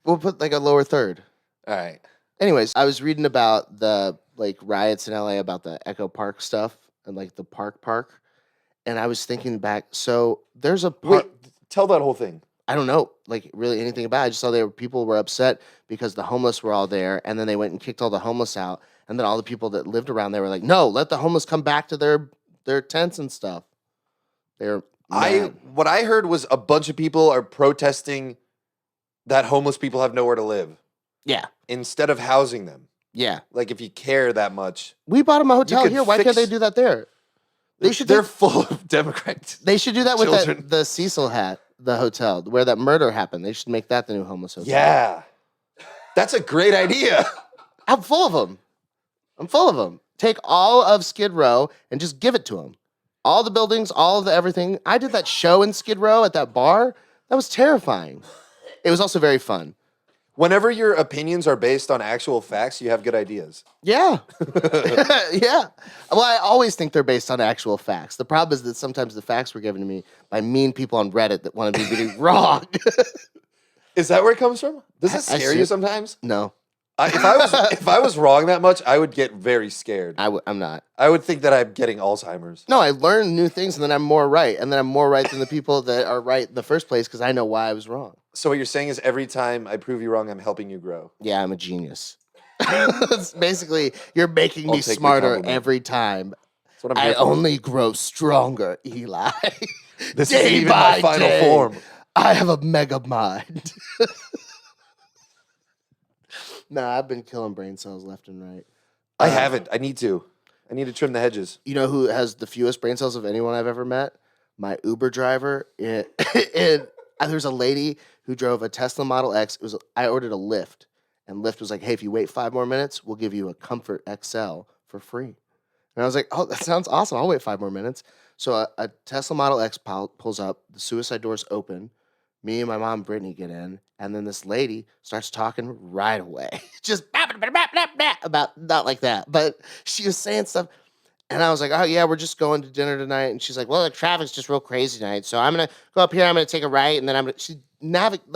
We'll put like a lower third. All right. Anyways, I was reading about the like riots in LA about the Echo Park stuff and like the park. And I was thinking back, so there's a park. Wait, tell that whole thing. I don't know, like really anything about it. I just saw people were upset because the homeless were all there, and then they went and kicked all the homeless out, and then all the people that lived around there were like, "No, let the homeless come back to their tents and stuff." They're mad. What I heard was a bunch of people are protesting that homeless people have nowhere to live yeah, instead of housing them. yeah. Like if you care that much, We bought them a hotel could here. Why can't fix- they do that there? they're full of Democrats. They should do that with Children. the Cecil the hotel where that murder happened. They should make that the new homeless hotel. Yeah. That's a great idea. I'm full of them. I'm full of them. Take all of Skid Row and just give it to them. All the buildings, all of the everything. I did that show in Skid Row at that bar. That was terrifying. It was also very fun. Whenever your opinions are based on actual facts, you have good ideas. Yeah. Yeah. Well, I always think they're based on actual facts. The problem is that sometimes the facts were given to me by mean people on Reddit that want to be really wrong. Is that where it comes from? Does it I scare you sometimes? No, If I was wrong that much, I would get very scared. I'm not. I would think that I'm getting Alzheimer's. No, I learn new things and then I'm more right. And then I'm more right than the people that are right in the first place because I know why I was wrong. So what you're saying is every time I prove you wrong, I'm helping you grow. Yeah, I'm a genius. It's basically, you're making I'll me take the smarter compliment. every time. That's what I'm I here for. only grow stronger, Eli. This Day isn't even by my final day, form. I have a mega mind. Nah, I've been killing brain cells left and right. I haven't. I need to. I need to trim the hedges. You know who has the fewest brain cells of anyone I've ever met? My Uber driver. There's a lady who drove a Tesla Model X. I ordered a Lyft, and Lyft was like, "Hey, if you wait 5 more minutes, we'll give you a Comfort XL for free." And I was like, "Oh, that sounds awesome. I'll wait 5 more minutes." So a Tesla Model X pulls up. The suicide doors open. Me and my mom, Brittany, get in, and then this lady starts talking right away. Just about, not like that, but she was saying stuff. And I was like, "Oh, yeah, we're just going to dinner tonight." And she's like, "Well, the traffic's just real crazy tonight. So I'm going to go up here. I'm going to take a right. And then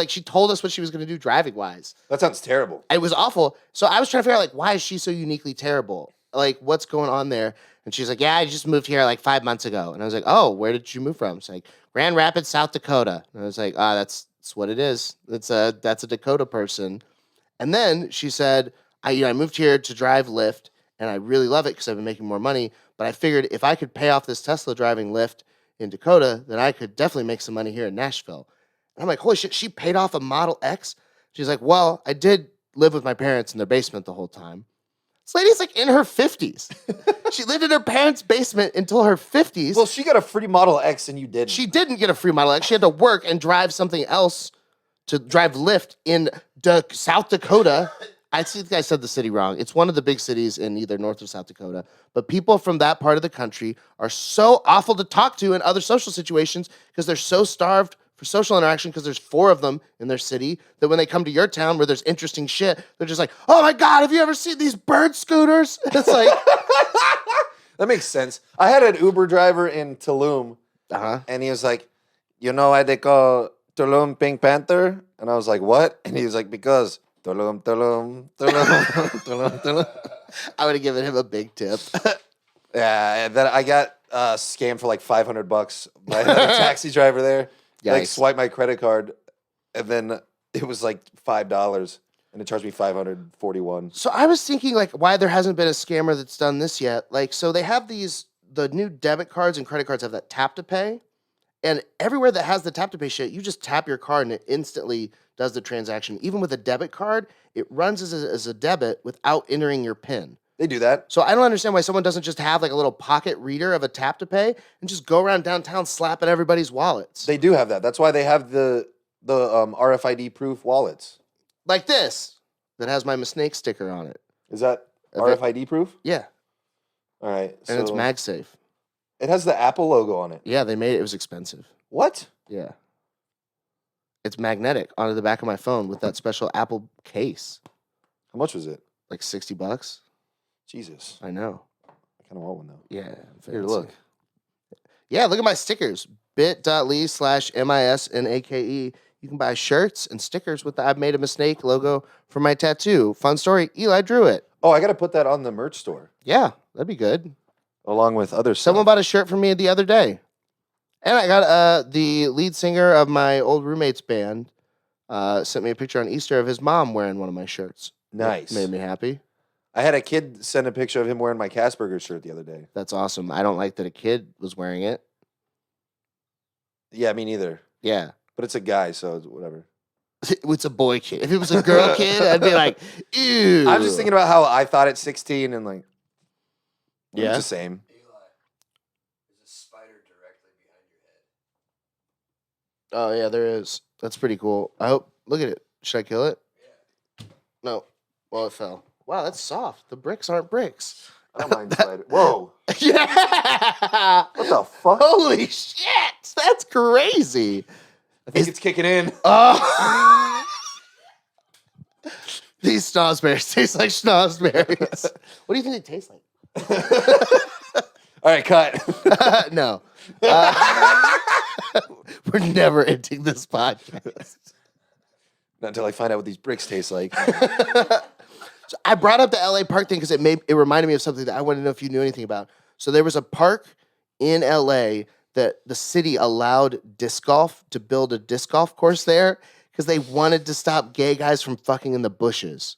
she told us what she was going to do driving wise. That sounds terrible. It was awful. So I was trying to figure out, like, why is she so uniquely terrible? Like, what's going on there? And she's like, "Yeah, I just moved here like 5 months ago." And I was like, "Oh, where did you move from?" It's like, "Grand Rapids, South Dakota." And I was like, "Ah, that's what it is. That's a Dakota person." And then she said, I moved here to drive Lyft, and I really love it because I've been making more money. But I figured if I could pay off this Tesla driving Lyft in Dakota, then I could definitely make some money here in Nashville." And I'm like, "Holy shit, she paid off a Model X?" She's like, "Well, I did live with my parents in their basement the whole time." This lady's like in her 50s. She lived in her parents' basement until her 50s. Well, she got a free Model X and you didn't. She didn't get a free Model X. She had to work and drive something else to drive Lyft in South Dakota. I think I said the city wrong. It's one of the big cities in either North or South Dakota. But people from that part of the country are so awful to talk to in other social situations because they're so starved for social interaction because there's 4 of them in their city that when they come to your town where there's interesting shit, they're just like, "Oh my God, have you ever seen these bird scooters?" It's like, That makes sense. I had an Uber driver in Tulum, and he was like, "You know why they call Tulum Pink Panther?" And I was like, "What?" And he was like, "Because Tulum, Tulum, Tulum, Tulum, Tulum." I would have given him a big tip. Yeah, and then I got scammed for like $500 by another taxi driver there. Like Yikes. swiped my credit card, and then it was like $5, and it charged me $541. So I was thinking, like, why there hasn't been a scammer that's done this yet. Like, so they have the new debit cards and credit cards have that tap to pay. And everywhere that has the tap to pay shit, you just tap your card and it instantly does the transaction. Even with a debit card, it runs as a debit without entering your PIN. They do that. So I don't understand why someone doesn't just have like a little pocket reader of a tap to pay and just go around downtown slapping everybody's wallets. They do have that. That's why they have the RFID proof wallets. Like this, that has my Snake sticker on it. Is that RFID proof? Yeah. All right. And it's MagSafe. It has the Apple logo on it. Yeah, they made it. It was expensive. What? Yeah. It's magnetic onto the back of my phone with that special Apple case. How much was it? Like $60. Jesus. I know. I kind of want one though. Yeah. Here, fancy. look. Yeah, look at my stickers. bit.ly/MISNAKE. You can buy shirts and stickers with the I've made a mistake logo for my tattoo. Fun story. Eli drew it. Oh, I got to put that on the merch store Yeah, that'd be good. along with other stuff. Someone bought a shirt for me the other day. And I got the lead singer of my old roommate's band sent me a picture on Easter of his mom wearing one of my shirts. Nice. Made me happy. I had a kid send a picture of him wearing my Casperger shirt the other day. That's awesome. I don't like that a kid was wearing it. Yeah, me neither. Yeah. But it's a guy, so it's whatever. It's a boy kid. If it was a girl kid, I'd be like, ew. I'm just thinking about how I thought at 16 and like, Yeah. it's the same. Eli, there's a spider directly behind your head. Oh, yeah, there is. That's pretty cool. I hope. Look at it. Should I kill it? Yeah. No. Well, it fell. wow, that's soft. The bricks aren't bricks. I don't mind spider. Whoa. Yeah. What the fuck? Holy shit. That's crazy. I think it's kicking in. Oh. These schnozberries taste like schnozberries. What do you think they taste like? All right, cut. No. We're never ending this podcast. Not until I find out what these bricks taste like. So I brought up the LA park thing because it reminded me of something that I wanted to know if you knew anything about. So there was a park in LA that the city allowed disc golf to build a disc golf course there because they wanted to stop gay guys from fucking in the bushes.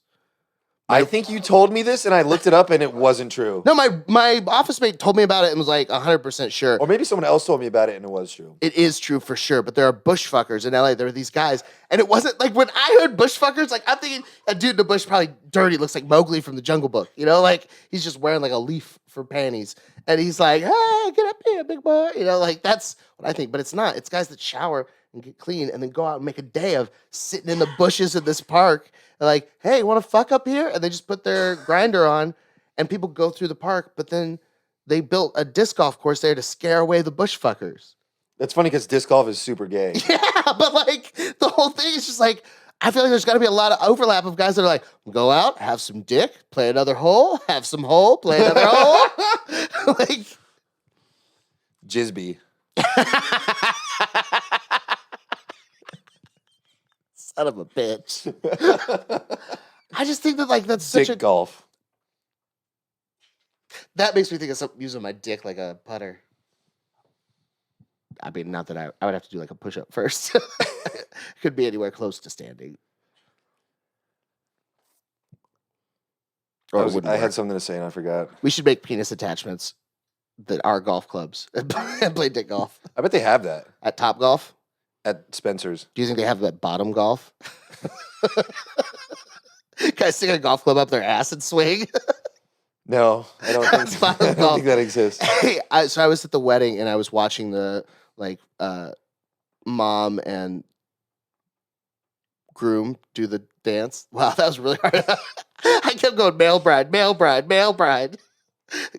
I think you told me this, and I looked it up, and it wasn't true. No, my office mate told me about it and was like 100% sure. Or maybe someone else told me about it, and it was true. It is true for sure, but there are bush fuckers in LA. There are these guys, and it wasn't like when I heard bush fuckers, like I'm thinking a dude in the bush probably dirty, looks like Mowgli from the Jungle Book, you know, like he's just wearing like a leaf for panties, and he's like, "Hey, get up here, big boy," you know, like that's what I think. But it's not. It's guys that shower and get clean, and then go out and make a day of sitting in the bushes in this park. And like, hey, want to fuck up here? And they just put their grinder on, and people go through the park. But then they built a disc golf course there to scare away the bush fuckers. That's funny because disc golf is super gay. Yeah, but like the whole thing is just like, I feel like there's got to be a lot of overlap of guys that are like, go out, have some dick, play another hole, have some hole, play another hole. Like, Jizby. son of a bitch. I just think that like that's such Dick a golf. that makes me think of using my dick like a putter. I mean, not that I would have to do like a push up first. Could be anywhere close to standing. Or it wouldn't I work. had something to say and I forgot. We should make penis attachments that are golf clubs and play dick golf I bet they have that at Top Golf. at Spencer's. Do you think they have that bottom golf? Guys stick a golf club up their ass and swing. No, I don't think. That's I don't think that exists. Hey, so I was at the wedding and I was watching the mom and groom do the dance. Wow, that was really hard. I kept going male bride, male bride, male bride,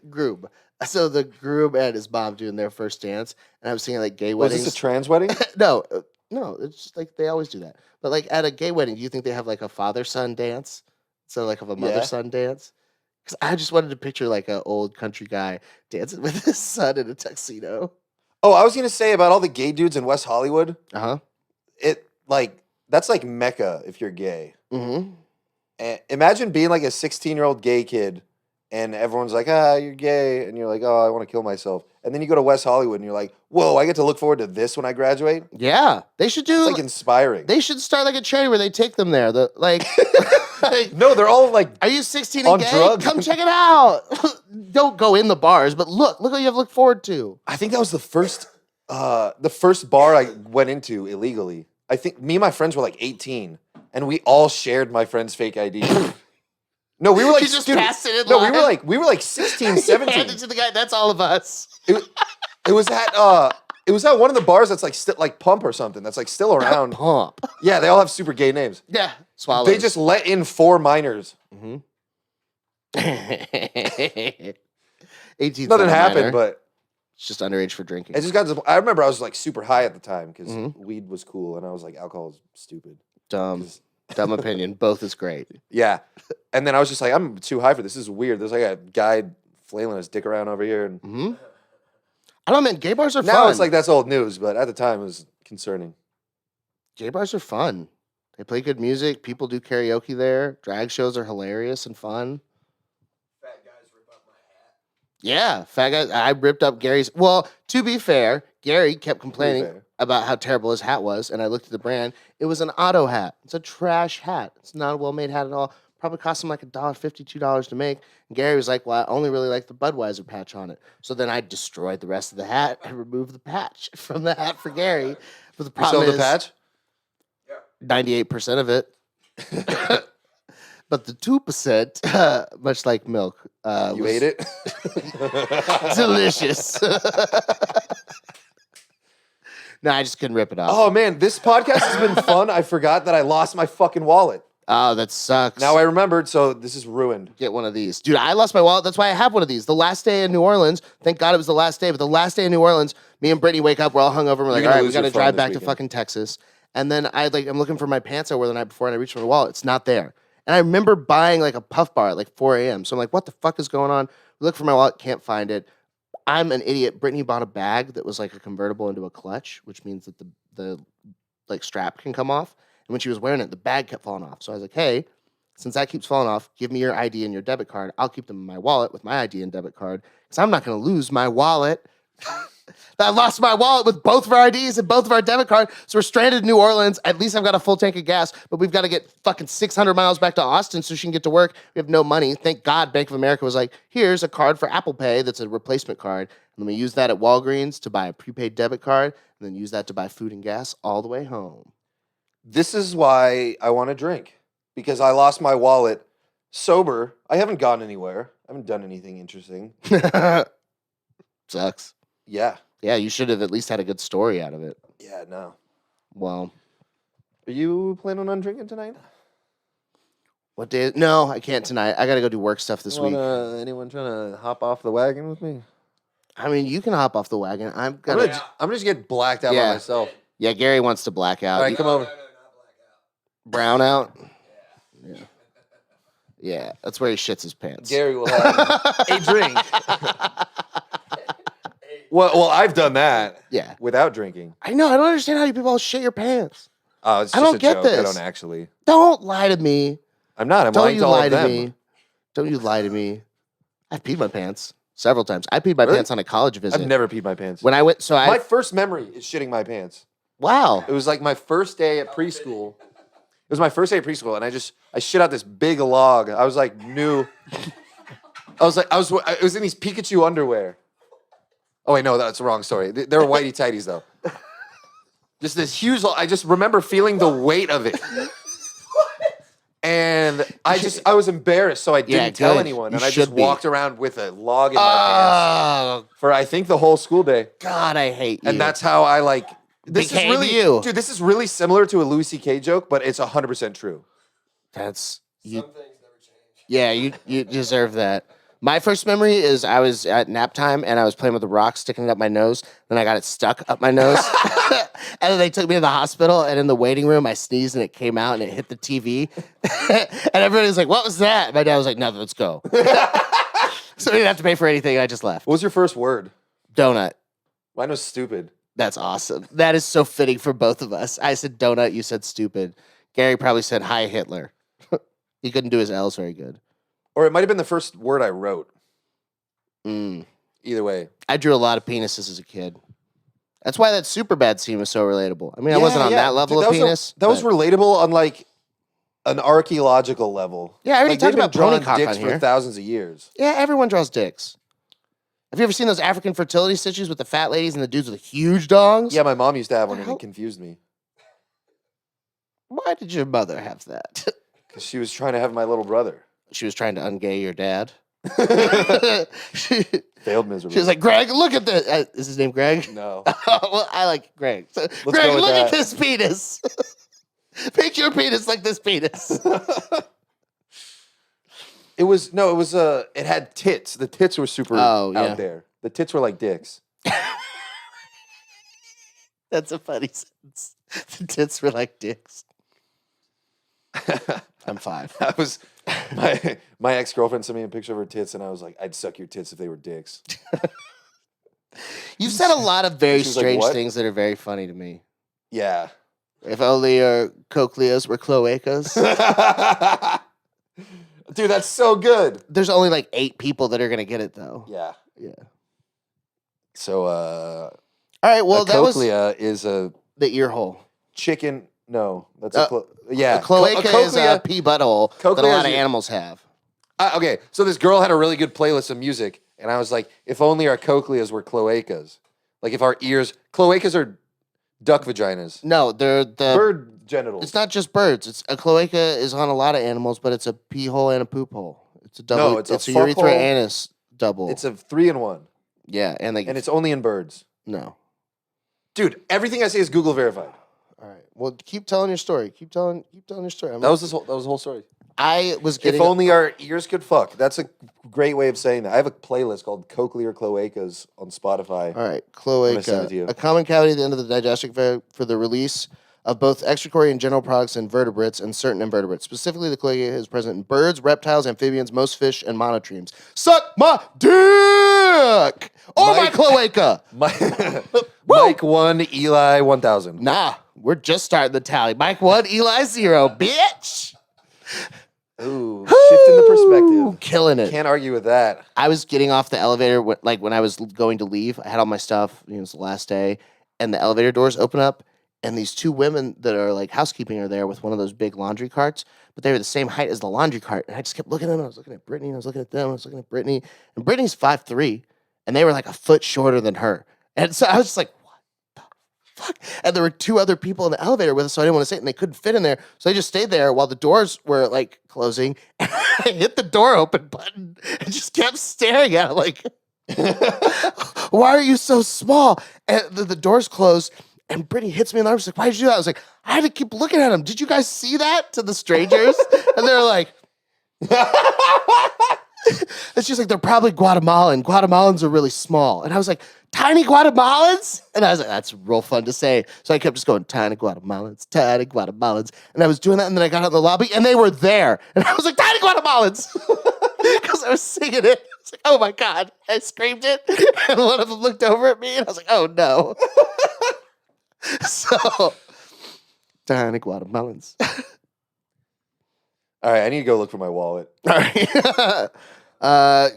groom. So the groom and his mom doing their first dance, and I was singing like gay Was weddings. this a trans wedding? No, it's just like they always do that. But like at a gay wedding, do you think they have like a father-son dance? So like of a mother-son dance? Because I just wanted to picture like an old country guy dancing with his son in a tuxedo. Oh, I was gonna say about all the gay dudes in West Hollywood. Uh-huh. That's like Mecca if you're gay. Mm-hmm. And imagine being like a 16-year-old gay kid, and everyone's like, you're gay, and you're like, oh, I want to kill myself. And then you go to West Hollywood, and you're like, whoa, I get to look forward to this when I graduate. Yeah. They should do It's like inspiring. they should start like a charity where they take them there. Like No, they're all like, are you 16 On and gay? drugs. Come check it out. Don't go in the bars, but look what you have to look forward to. I think that was the first bar I went into illegally. I think me and my friends were like 18, and we all shared my friend's fake ID. No, we were like, You just dude, passed it in no, line? we were like 16, You 17. hand it to the guy. That's all of us. It was at one of the bars that's like like Pump or something that's like still around. Pump. Yeah, they all have super gay names. Yeah. Swallows. They just let in 4 minors. Mm-hmm. 18. Nothing happened, but it's just underage for drinking. it just got to, I remember I was like super high at the time because Mhm. weed was cool, and I was like, alcohol is stupid. Dumb opinion. Both is great. Yeah. And then I was just like, I'm too high for this. This is weird. There's like a guy flailing his dick around over here. And Mm-hmm. I don't know, man. Gay bars are now fun. it's like that's old news, but at the time it was concerning. Gay bars are fun. They play good music. People do karaoke there. Drag shows are hilarious and fun. Fat guys rip up my hat. Yeah, fat guys. I ripped up Gary's. Well, to be fair, Gary kept complaining fair. about how terrible his hat was, and I looked at the brand. It was an auto hat. It's a trash hat. It's not a well-made hat at all. Probably cost him like $1.50, $2 to make. And Gary was like, well, I only really like the Budweiser patch on it. So then I destroyed the rest of the hat and removed the patch from the hat for Gary. But the You problem sold is the patch? 98% of it. But the 2%, much like milk, You was ate it? delicious. No, I just couldn't rip it off. Oh man, this podcast has been fun. I forgot that I lost my fucking wallet. Oh, that sucks. Now I remembered, so this is ruined. Get one of these. Dude, I lost my wallet. That's why I have one of these. The last day in New Orleans, thank God it was the last day, but the last day in New Orleans, me and Brittany wake up, we're all hungover, we're like, all right, we got to drive back to fucking Texas. And then I'm looking for my pants I wore the night before, and I reach for my wallet. It's not there. And I remember buying like a Puff Bar at like 4 a.m. So I'm like, what the fuck is going on? We look for my wallet, can't find it. I'm an idiot. Brittany bought a bag that was like a convertible into a clutch, which means that the like strap can come off. And when she was wearing it, the bag kept falling off. So I was like, hey, since that keeps falling off, give me your ID and your debit card. I'll keep them in my wallet with my ID and debit card because I'm not going to lose my wallet. I lost my wallet with both of our IDs and both of our debit cards. So we're stranded in New Orleans. At least I've got a full tank of gas, but we've got to get fucking 600 miles back to Austin so she can get to work. We have no money. Thank God Bank of America was like, here's a card for Apple Pay that's a replacement card. And then we use that at Walgreens to buy a prepaid debit card and then use that to buy food and gas all the way home. This is why I want to drink. Because I lost my wallet sober. I haven't gone anywhere. I haven't done anything interesting. Sucks. Yeah. Yeah, you should have at least had a good story out of it. Yeah, no. Well. Are you planning on drinking tonight? What day? No, I can't tonight. I got to go do work stuff this week. Anyone trying to hop off the wagon with me? I mean, you can hop off the wagon. I'm gonna just get blacked out by myself. Yeah, Gary wants to black out. All right, come over. Brown out? Yeah. Yeah, that's where he shits his pants. Gary will have a drink. Well, I've done that. Yeah. Without drinking. I know. I don't understand how you people shit your pants. Oh, it's just I don't a get joke. this. I don't actually. Don't lie to me. I'm not. I'm don't lying you to all lie of to them. me. Don't you lie to me. I've peed my pants several times. I peed my pants on a college visit. I've never peed my pants. When I went, my first memory is shitting my pants. Wow. It was like my first day at preschool. It was my first day at preschool, and I shit out this big log. I was like new. I was in these Pikachu underwear. Oh wait, no, that's the wrong story. They were whitey tighties though. Just this huge. I just remember feeling the weight of it. And I was embarrassed, so I didn't tell anyone, and I just walked around with a log in my pants for I think the whole school day. God, I hate you. And that's how I like. This became is really, you. Dude, this is really similar to a Louis C.K. joke, but it's 100% true. That's you. Some things never change. Yeah, you deserve that. My first memory is I was at nap time and I was playing with a rock sticking up my nose. Then I got it stuck up my nose. And then they took me to the hospital. And in the waiting room, I sneezed and it came out and it hit the TV. And everybody was like, what was that? My dad was like, nothing, let's go. So we didn't have to pay for anything. I just left. What was your first word? Donut. Mine was stupid. That's awesome. That is so fitting for both of us. I said donut. You said stupid. Gary probably said hi, Hitler. He couldn't do his L's very good. Or it might have been the first word I wrote. Mm. Either way. I drew a lot of penises as a kid. That's why that Superbad scene was so relatable. I mean, I wasn't on that level of penis. That was relatable on like an archaeological level. Yeah, I already talked about drawing ponycock dicks on for here. thousands of years. Yeah, everyone draws dicks. Have you ever seen those African fertility stitches with the fat ladies and the dudes with the huge dongs? Yeah, my mom used to have one and it confused me. Why did your mother have that? Because she was trying to have my little brother. She was trying to ungay your dad. Failed miserably. She was like, Greg, look at this. Is his name Greg? No. Well, I like Greg. So, Greg, look at this penis. Make your penis like this penis. It had tits. The tits were super out there. The tits were like dicks. That's a funny sentence. The tits were like dicks. I'm 5. That was my ex-girlfriend sent me a picture of her tits, and I was like, I'd suck your tits if they were dicks. You've said a lot of very strange like, things that are very funny to me. Yeah. If only your cochleas were cloacas. Dude, that's so good. There's only like 8 people that are going to get it, though. Yeah. Yeah. So, all right, well, that cochlea is the ear hole. Chicken. No, that's a cloaca is a pee butthole that a lot of animals have. Okay, so this girl had a really good playlist of music, and I was like, if only our cochleas were cloacas. Like if our ears... Cloacas are duck vaginas. No, they're the... Bird genitals. It's not just birds. It's a cloaca is on a lot of animals, but it's a pee hole and a poop hole. It's a double... No, it's a urethra anus double. It's a 3-in-1. Yeah, and it's only in birds. No. Dude, everything I say is Google verified. All right. Well, keep telling your story. Keep telling your story. That was the whole story. I was getting. If only our ears could fuck. That's a great way of saying that. I have a playlist called Cochlear Cloacas on Spotify. All right, gonna send it to you. cloaca, a common cavity at the end of the digestive for the release of both excretory and general products in vertebrates and certain invertebrates. Specifically, the cloaca is present in birds, reptiles, amphibians, most fish, and monotremes. Suck my dick! Oh, my cloaca! Mike 1, Eli 1000. Nah, we're just starting the tally. Mike 1, Eli 0, bitch! Ooh, shifting the perspective. Killing it. Can't argue with that. I was getting off the elevator, when I was going to leave. I had all my stuff. It was the last day. And the elevator doors open up. And these two women that are like housekeeping are there with one of those big laundry carts, but they were the same height as the laundry cart. And I just kept looking at them. I was looking at Brittany. And I was looking at them. I was looking at Brittany. And Brittany's 5'3", and they were like a foot shorter than her. And so I was just like, what the fuck? And there were two other people in the elevator with us, so I didn't want to sit, and they couldn't fit in there. So I just stayed there while the doors were like closing. And I hit the door open button and just kept staring at it like, why are you so small? And the doors closed. And Brittany hits me in the arm. She's like, why did you do that? I was like, I had to keep looking at him. Did you guys see that? To the strangers. And they were like, and she's like, they're probably Guatemalan. Guatemalans are really small. And I was like, tiny Guatemalans? And I was like, that's real fun to say. So I kept just going, tiny Guatemalans, tiny Guatemalans. And I was doing that. And then I got out in the lobby and they were there. And I was like, tiny Guatemalans. Because I was singing it. I was like, oh my God. I screamed it. And one of them looked over at me and I was like, oh no. So, tiny Guatemalans. All right, I need to go look for my wallet. All right.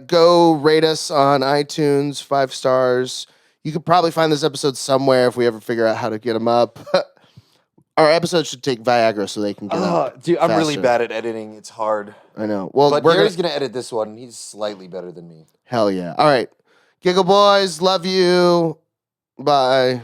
Go rate us on iTunes, 5 stars. You could probably find this episode somewhere if we ever figure out how to get them up. Our episodes should take Viagra so they can get up. Dude, I'm really faster. bad at editing. It's hard. I know. Well, But we're Gary's going to edit this one. He's slightly better than me. Hell yeah. All right. Giggle Boys, love you. Bye.